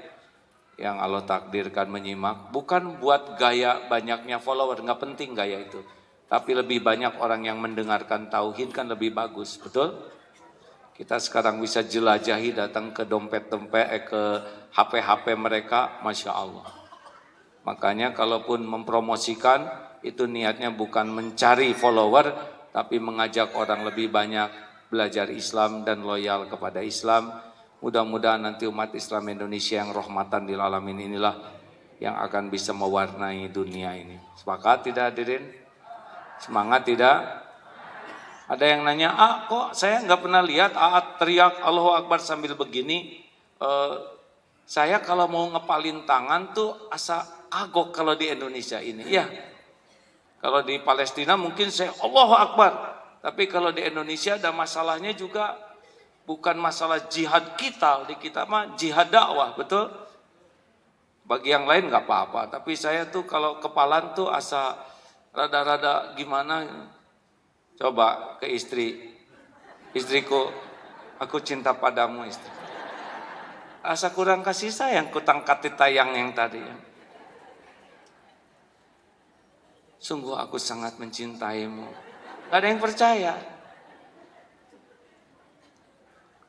Speaker 1: yang Allah takdirkan menyimak, bukan buat gaya banyaknya follower, nggak penting gaya itu. Tapi lebih banyak orang yang mendengarkan tauhid kan lebih bagus, betul? Kita sekarang bisa jelajahi, datang ke dompet-dompet, ke HP-HP mereka, Masya Allah. Makanya kalaupun mempromosikan, itu niatnya bukan mencari follower, tapi mengajak orang lebih banyak belajar Islam dan loyal kepada Islam. Mudah-mudahan nanti umat Islam Indonesia yang rahmatan lil alamin inilah yang akan bisa mewarnai dunia ini. Sepakat tidak hadirin? Semangat tidak? Ada yang nanya, kok saya nggak pernah lihat teriak Allahu Akbar sambil begini. Saya kalau mau ngepalin tangan tuh asa kagok kalau di Indonesia ini. Ya, kalau di Palestina mungkin saya Allahu Akbar. Tapi kalau di Indonesia ada masalahnya juga, bukan masalah jihad kita, di kita mah jihad dakwah, betul? Bagi yang lain nggak apa-apa, tapi saya tuh kalau kepalan tuh asa rada-rada gimana. Coba ke istriku, aku cinta padamu istri. Asa kurang kasih sayang, kutang kati tayang yang tadi. Sungguh aku sangat mencintaimu. Gak ada yang percaya.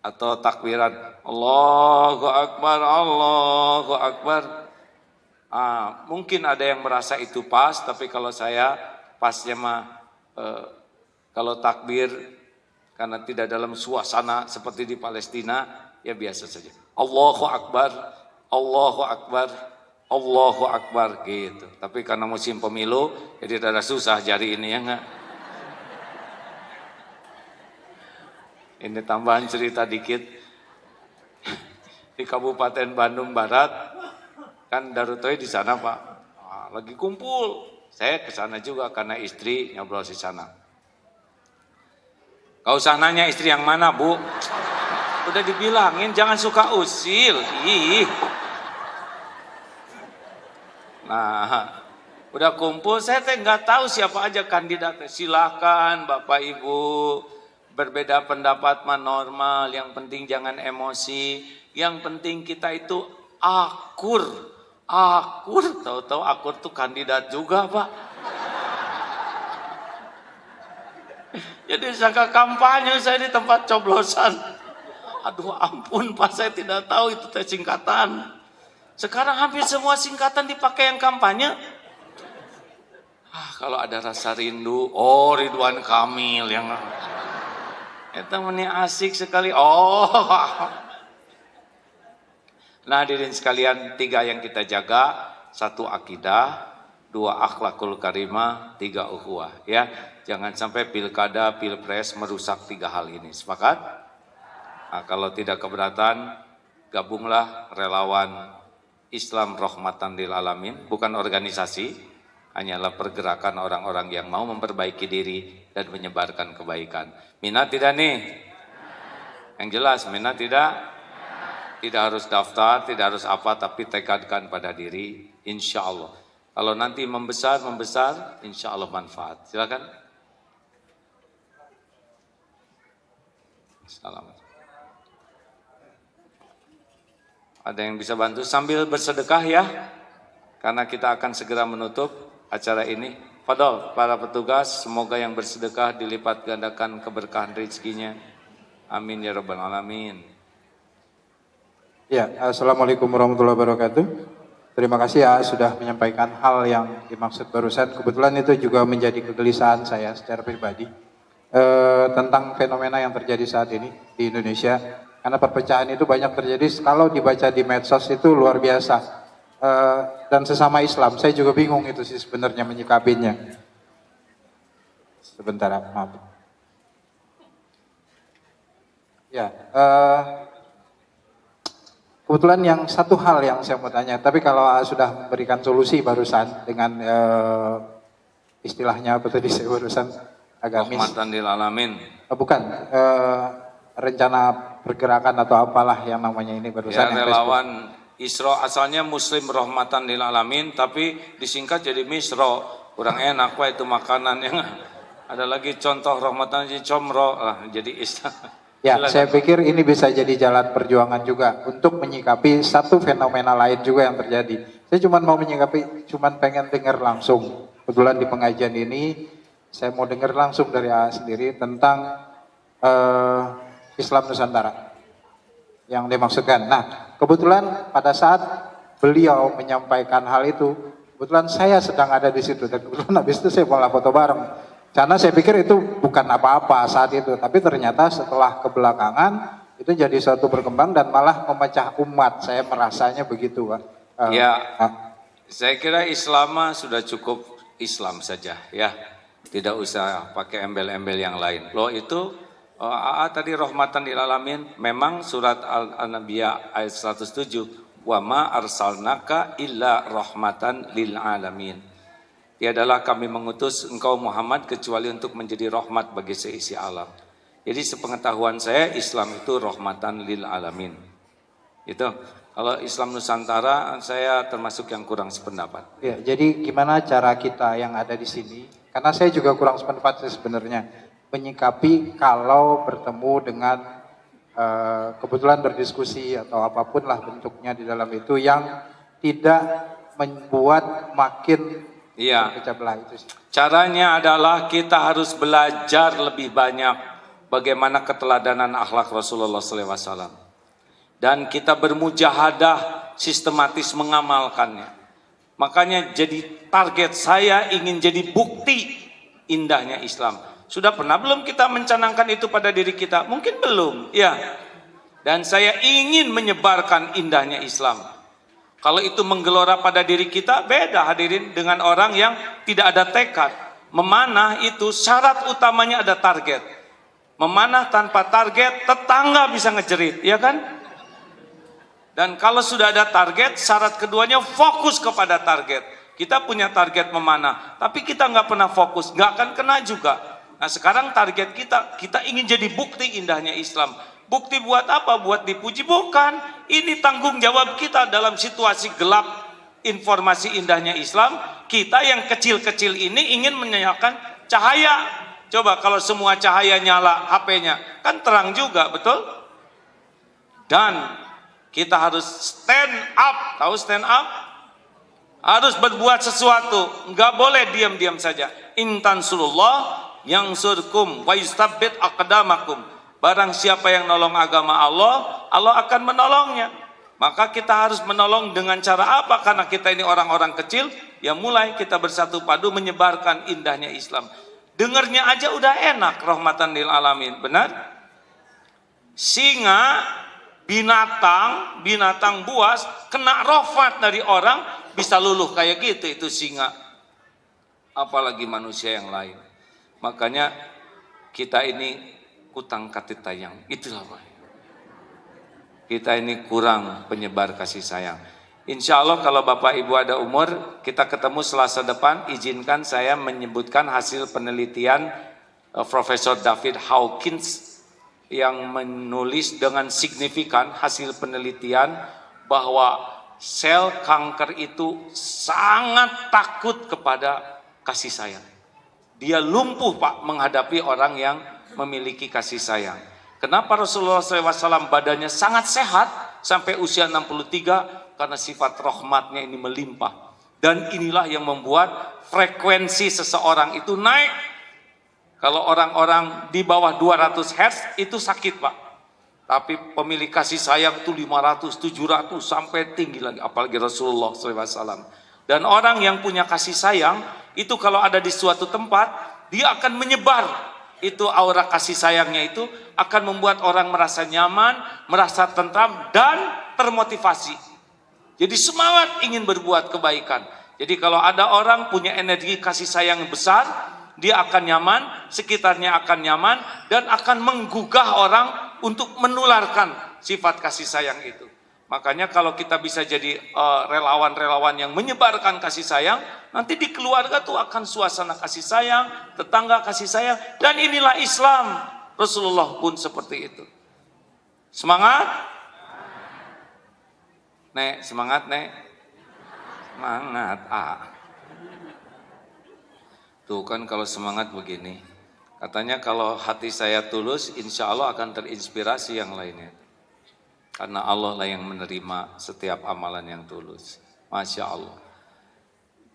Speaker 1: Atau takbiran, Allahu Akbar, Allahu Akbar. Mungkin ada yang merasa itu pas, tapi kalau saya pasnya mah kalau takbir karena tidak dalam suasana seperti di Palestina, ya biasa saja. Allahu Akbar, Allahu Akbar, Allahu Akbar gitu. Tapi karena musim pemilu, jadi rada susah jari ini ya enggak. Ini tambahan cerita dikit. Di Kabupaten Bandung Barat, kan Darutoy di sana Pak, lagi kumpul. Saya ke sana juga karena istri ngobrol di sana. Gak usah nanya istri yang mana Bu. Udah dibilangin jangan suka usil. Ih. Nah, udah kumpul, saya nggak tahu siapa aja kandidatnya. Silakan Bapak Ibu, berbeda pendapat mah normal. Yang penting jangan emosi. Yang penting kita itu akur. Akur, tahu-tahu akur tuh kandidat juga Pak. Jadi sangka kampanye saya di tempat coblosan. Aduh ampun Pak, saya tidak tahu itu teh singkatan. Sekarang hampir semua singkatan dipakai yang kampanye. Kalau ada rasa rindu, Ridwan Kamil yang itu meni asik sekali. Nah hadirin sekalian, 3 yang kita jaga, 1 akidah, 2 akhlakul karimah, 3 ukhuwah ya. Jangan sampai pilkada, pilpres merusak 3 hal ini. Sepakat? Nah, kalau tidak keberatan, gabunglah relawan Islam Rahmatan lil Alamin, bukan organisasi, hanyalah pergerakan orang-orang yang mau memperbaiki diri dan menyebarkan kebaikan. Minat tidak nih? Yang jelas, minat tidak? Tidak harus daftar, tidak harus apa, tapi tekadkan pada diri, insya Allah. Kalau nanti membesar, insya Allah manfaat. Silakan. Assalamualaikum. Ada yang bisa bantu sambil bersedekah ya, karena kita akan segera menutup acara ini. Fadol, para petugas, semoga yang bersedekah dilipat gandakan keberkahan rezekinya. Amin ya rabbal alamin.
Speaker 7: Ya, Assalamualaikum warahmatullahi wabarakatuh. Terima kasih ya sudah menyampaikan hal yang dimaksud barusan. Kebetulan itu juga menjadi kegelisahan saya secara pribadi tentang fenomena yang terjadi saat ini di Indonesia. Karena perpecahan itu banyak terjadi, kalau dibaca di medsos itu luar biasa. Dan sesama Islam, saya juga bingung itu sih sebenarnya menyikapinya. Sebentar, maaf. Ya, kebetulan yang satu hal yang saya mau tanya, tapi kalau sudah memberikan solusi barusan dengan istilahnya apa tadi saya barusan agak miss.
Speaker 1: Rahmatan lil alamin.
Speaker 7: Bukan, rencana pergerakan atau apalah yang namanya ini barusan.
Speaker 1: Ya, relawan Isra asalnya Muslim Rahmatan lil Alamin, tapi disingkat jadi Misro. Kurang enak Pak itu makanan yang ada lagi contoh Rahmatan jadi Comro lah, jadi Isra.
Speaker 7: Ya, saya pikir ini bisa jadi jalan perjuangan juga untuk menyikapi satu fenomena lain juga yang terjadi. Saya cuma mau menyikapi, cuma pengen dengar langsung. Kebetulan di pengajian ini saya mau dengar langsung dari AA sendiri tentang Islam Nusantara yang dimaksudkan. Nah, kebetulan pada saat beliau menyampaikan hal itu, kebetulan saya sedang ada di situ dan kebetulan habis itu saya malah foto bareng. Karena saya pikir itu bukan apa-apa saat itu, tapi ternyata setelah kebelakangan itu jadi suatu berkembang dan malah memecah umat. Saya merasanya begitu, Pak.
Speaker 1: Saya kira Islam sudah cukup Islam saja, ya. Tidak usah pakai embel-embel yang lain. Loh itu tadi rahmatan lil alamin, memang surat Al-Anbiya ayat 107, wa ma arsalnaka illa rahmatan lil alamin. Tiadalah kami mengutus engkau Muhammad kecuali untuk menjadi rahmat bagi seisi alam. Jadi sepengetahuan saya Islam itu rahmatan lil alamin. Itu. Kalau Islam Nusantara saya termasuk yang kurang sependapat.
Speaker 7: Ya, jadi gimana cara kita yang ada di sini? Karena saya juga kurang sependapat sebenarnya. Menyikapi kalau bertemu dengan kebetulan berdiskusi atau apapun lah bentuknya di dalam itu yang tidak membuat makin pecah belah itu sih.
Speaker 1: Caranya adalah kita harus belajar lebih banyak bagaimana keteladanan akhlak Rasulullah SAW dan kita bermujahadah sistematis mengamalkannya. Makanya jadi target saya ingin jadi bukti indahnya Islam. Sudah pernah belum kita mencanangkan itu pada diri kita? Mungkin belum, ya. Dan saya ingin menyebarkan indahnya Islam. Kalau itu menggelora pada diri kita, beda hadirin dengan orang yang tidak ada tekad. Memanah itu syarat utamanya ada target. Memanah tanpa target, tetangga bisa ngejerit, ya kan? Dan kalau sudah ada target, syarat keduanya fokus kepada target. Kita punya target memanah, tapi kita nggak pernah fokus, nggak akan kena juga. Nah sekarang target kita ingin jadi bukti indahnya Islam. Bukti buat apa? Buat dipuji? Bukan. Ini tanggung jawab kita dalam situasi gelap informasi indahnya Islam. Kita yang kecil-kecil ini ingin menyalakan cahaya. Coba kalau semua cahaya nyala HP-nya, kan terang juga, betul? Dan kita harus stand up. Tahu stand up? Harus berbuat sesuatu. Nggak boleh diam-diam saja. Intansulullah yang surkum wa yustabbit aqdamakum. Barang siapa yang nolong agama Allah, Allah akan menolongnya. Maka kita harus menolong dengan cara apa? Karena kita ini orang-orang kecil, ya mulai kita bersatu padu menyebarkan indahnya Islam. Dengarnya aja udah enak, rahmatan lil alamin, benar? Singa, binatang buas kena rofat dari orang bisa luluh kayak gitu itu singa. Apalagi manusia yang lain. Makanya kita ini kutang katitayang, itulah Pak. kita ini kurang penyebar kasih sayang. Insya Allah kalau Bapak Ibu ada umur, kita ketemu Selasa depan, izinkan saya menyebutkan hasil penelitian Profesor David Hawkins yang menulis dengan signifikan hasil penelitian bahwa sel kanker itu sangat takut kepada kasih sayang. Dia lumpuh Pak menghadapi orang yang memiliki kasih sayang. Kenapa Rasulullah SAW badannya sangat sehat sampai usia 63? Karena sifat rahmatnya ini melimpah. Dan inilah yang membuat frekuensi seseorang itu naik. Kalau orang-orang di bawah 200 Hz itu sakit Pak. Tapi pemilik kasih sayang itu 500, 700 sampai tinggi lagi. Apalagi Rasulullah SAW. Dan orang yang punya kasih sayang itu kalau ada di suatu tempat, dia akan menyebar. Itu aura kasih sayangnya itu akan membuat orang merasa nyaman, merasa tentram dan termotivasi. Jadi semangat ingin berbuat kebaikan. Jadi kalau ada orang punya energi kasih sayang yang besar, dia akan nyaman, sekitarnya akan nyaman, dan akan menggugah orang untuk menularkan sifat kasih sayang itu. Makanya kalau kita bisa jadi relawan-relawan yang menyebarkan kasih sayang, nanti di keluarga tuh akan suasana kasih sayang, tetangga kasih sayang, dan inilah Islam. Rasulullah pun seperti itu. Semangat? Nek, semangat Nek. Semangat. Tuh kan kalau semangat begini. Katanya kalau hati saya tulus, insya Allah akan terinspirasi yang lainnya. Karena Allah lah yang menerima setiap amalan yang tulus. Masya Allah.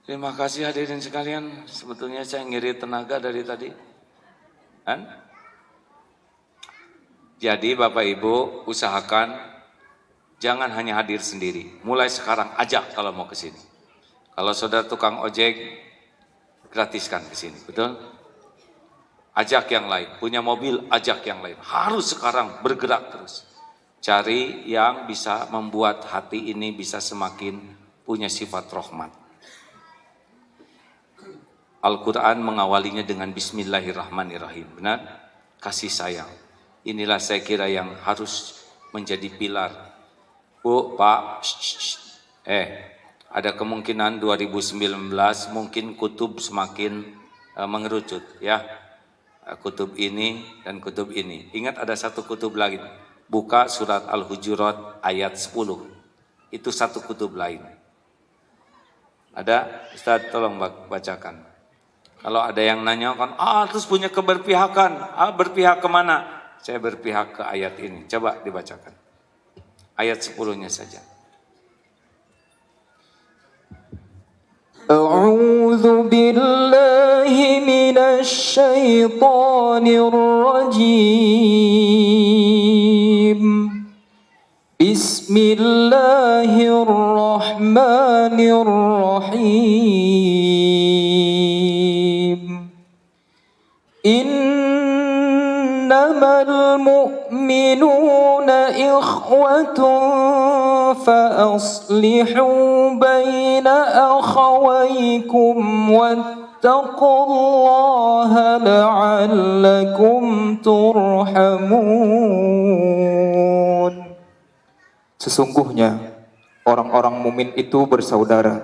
Speaker 1: Terima kasih hadirin sekalian. Sebetulnya saya ngiri tenaga dari tadi. Kan? Jadi Bapak Ibu usahakan jangan hanya hadir sendiri. Mulai sekarang ajak kalau mau ke sini. Kalau saudara tukang ojek, gratiskan ke sini, betul? Ajak yang lain, punya mobil, ajak yang lain. Harus sekarang bergerak terus. Cari yang bisa membuat hati ini bisa semakin punya sifat rahmat. Al-Quran mengawalinya dengan Bismillahirrahmanirrahim. Benar? Kasih sayang. Inilah saya kira yang harus menjadi pilar. Bu, Pak, ada kemungkinan 2019 mungkin kutub semakin mengerucut ya. Kutub ini dan kutub ini. Ingat ada satu kutub lagi. Buka surat Al-Hujurat ayat 10. Itu satu kutub lain. Ada? Ustaz tolong bacakan. Kalau ada yang nanya kan, terus punya keberpihakan. Berpihak kemana? Saya berpihak ke ayat ini. Coba dibacakan. Ayat 10-nya saja.
Speaker 8: أعوذ بالله من الشيطان الرجيم بسم الله الرحمن الرحيم إنما المؤمنون إخوة فأصلحوا بين أخويكم واتقوا الله لعلكم ترحمون. Sesungguhnya orang-orang mukmin itu bersaudara.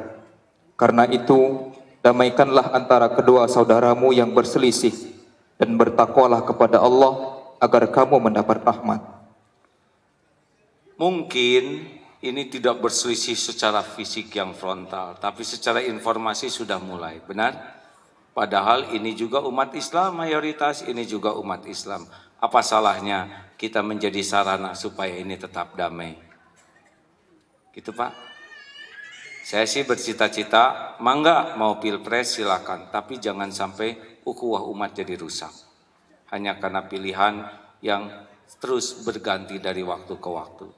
Speaker 8: Karena itu damaikanlah antara kedua saudaramu yang berselisih dan bertakwalah kepada Allah agar kamu mendapat rahmat.
Speaker 1: Mungkin ini tidak berselisih secara fisik yang frontal, tapi secara informasi sudah mulai, benar? Padahal ini juga umat Islam mayoritas, ini juga umat Islam. Apa salahnya kita menjadi sarana supaya ini tetap damai? Gitu Pak. Saya sih bercita-cita, mangga mau pilpres silakan, tapi jangan sampai ukhuwah umat jadi rusak. Hanya karena pilihan yang terus berganti dari waktu ke waktu.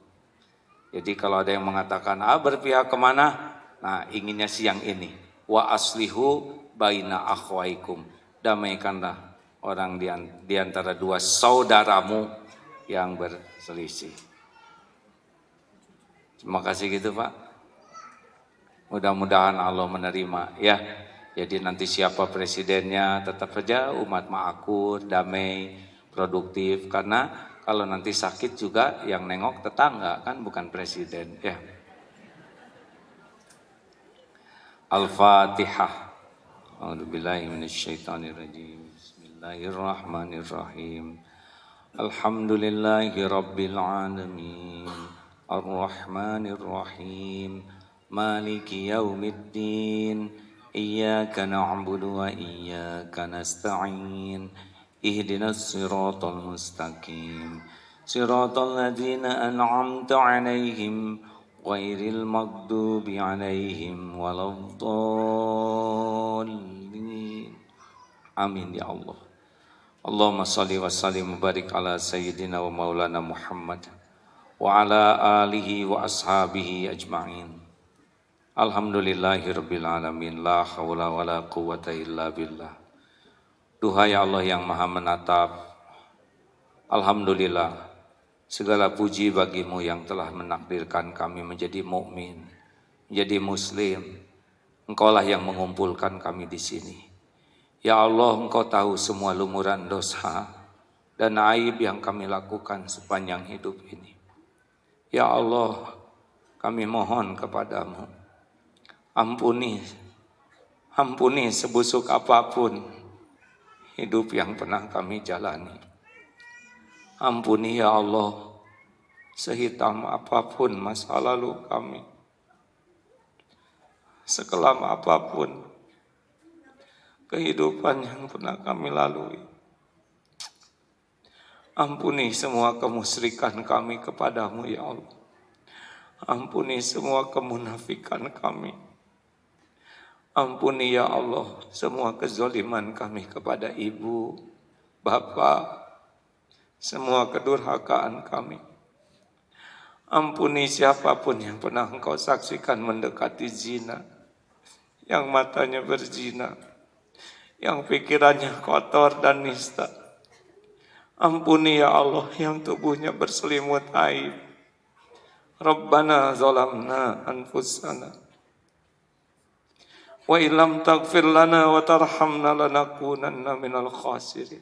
Speaker 1: Jadi kalau ada yang mengatakan, berpihak kemana? Nah inginnya sih yang ini. Wa aslihu baina akhwaikum. Damaikanlah orang di antara dua saudaramu yang berselisih. Terima kasih gitu Pak. Mudah-mudahan Allah menerima ya. Jadi nanti siapa presidennya tetap saja umat makmur, damai, produktif. Karena Kalau nanti sakit juga yang nengok tetangga kan, bukan presiden ya. Al-Fatihah. A'udzubillahi minasyaitonirrajim. Bismillahirrahmanirrahim. Alhamdulillahi rabbil alamin. Ar-Rahmanir Rahim. Maliki yaumiddin. Iyyaka na'budu wa iyyaka nasta'in. Ihdinas siratal mustaqim. Siratal ladzina an'amta 'alaihim ghairil maghdubi 'alaihim waladdallin. Amin ya Allah. Allahumma shalli wa sallim wa barik ala sayyidina wa maulana Muhammad wa ala alihi wa ashabihi ajma'in. Alhamdulillahirabbil alamin, la haula wala quwwata illa billah. Duhai Allah yang Maha Menatap, alhamdulillah, segala puji bagimu yang telah menakdirkan kami menjadi mukmin, menjadi muslim. Engkaulah yang mengumpulkan kami di sini. Ya Allah, Engkau tahu semua lumuran dosa dan aib yang kami lakukan sepanjang hidup ini. Ya Allah, kami mohon kepadamu, ampuni sebusuk apapun hidup yang pernah kami jalani. Ampuni ya Allah, sehitam apapun masa lalu kami, sekelam apapun kehidupan yang pernah kami lalui. Ampuni semua kemusyrikan kami kepadamu ya Allah. Ampuni semua kemunafikan kami. Ampuni ya Allah semua kezaliman kami kepada ibu, bapak, semua kedurhakaan kami. Ampuni siapapun yang pernah Engkau saksikan mendekati zina, yang matanya berzina, yang pikirannya kotor dan nista. Ampuni ya Allah yang tubuhnya berselimut aib. Rabbana zalamna anfusana wa illam taghfir lana wa tarhamna lanakunanna minal khasirin.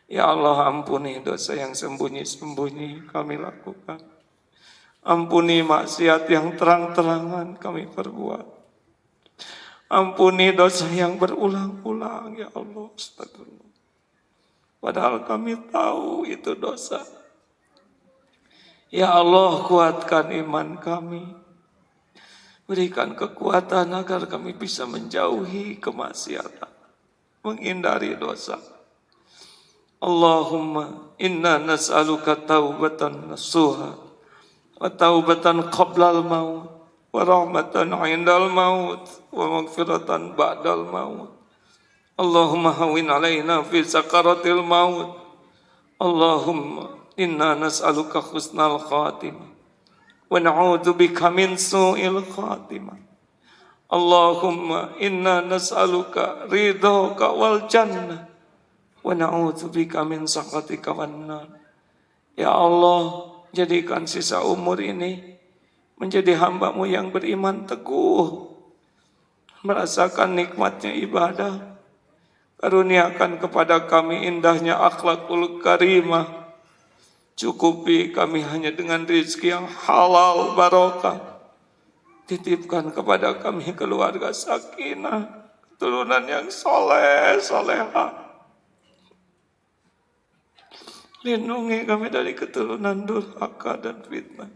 Speaker 1: Ya Allah, ampuni dosa yang sembunyi-sembunyi kami lakukan. Ampuni maksiat yang terang-terangan kami perbuat. Ampuni dosa yang berulang-ulang ya Allah. Astagfirullah. Padahal kami tahu itu dosa. Ya Allah, kuatkan iman kami. Berikan kekuatan agar kami bisa menjauhi kemaksiatan, menghindari dosa. Allahumma inna nas'aluka taubatan nasuha wa taubatan qablal maut wa rahmatan 'indal maut wa maghfiratan ba'dal maut. Allahumma hawwin 'alaina fi sakaratil maut. Allahumma inna nas'aluka husnal khatimah wa na'udzu bika min su'il khatimah. Allahumma inna nas'aluka ridhaka wal jannah wa na'udzu bika min sakhatika wan nar. Ya Allah, jadikan sisa umur ini menjadi hamba-Mu yang beriman teguh, merasakan nikmatnya ibadah. Karuniakan kepada kami indahnya akhlakul karimah. Cukupi kami hanya dengan rezeki yang halal barokah. Titipkan kepada kami keluarga sakinah, keturunan yang soleh, solehah. Lindungi kami dari keturunan durhaka dan fitnah.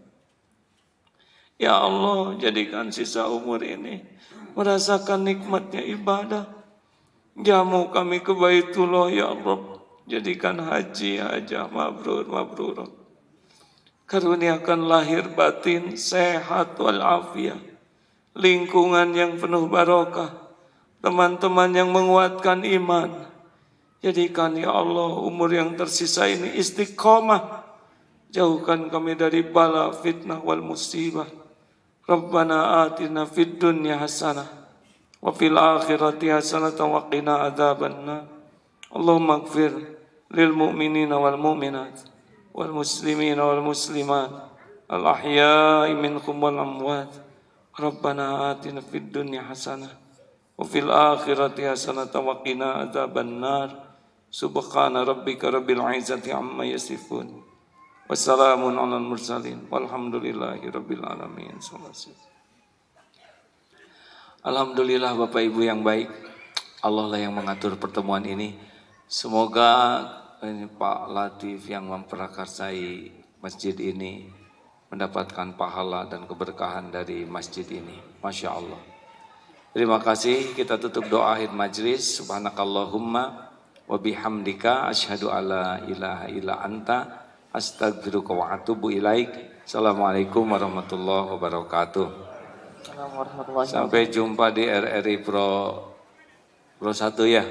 Speaker 1: Ya Allah, jadikan sisa umur ini merasakan nikmatnya ibadah. Jamu kami ke Baitullah ya Rabb. Jadikan haji hajah mabrur mabrur. Karuniakan lahir batin sehat walafiat, lingkungan yang penuh barokah, teman-teman yang menguatkan iman. Jadikan ya Allah umur yang tersisa ini istiqomah. Jauhkan kami dari bala, fitnah wal musibah. Rabbana atina fid dunya hasanah wa fil akhirati hasanah wa qina adzabannar. Allahumma ighfir lil mu'minina wal mu'minat wal muslimina wal muslimat al ahya'i minhum wal amwat. Rabbana atina fid dunya hasanah wa fil akhirati hasanah wa qina adzabannar. Subhana rabbika rabbil izzati amma yasifun. Wassalamun alal mursalin. Walhamdulillahi rabbil alamin. Alhamdulillah Bapak Ibu yang baik. Allah lah yang mengatur pertemuan ini. Semoga ini Pak Latif yang memprakarsai masjid ini mendapatkan pahala dan keberkahan dari masjid ini. Masya Allah. Terima kasih. Kita tutup doa akhir majlis. Subhanakallahumma wa bihamdika asyhadu alla ilaha illa anta astaghfiruka wa atubu ilaik. Assalamualaikum warahmatullahi wabarakatuh. Sampai jumpa di RRI Pro 1 ya.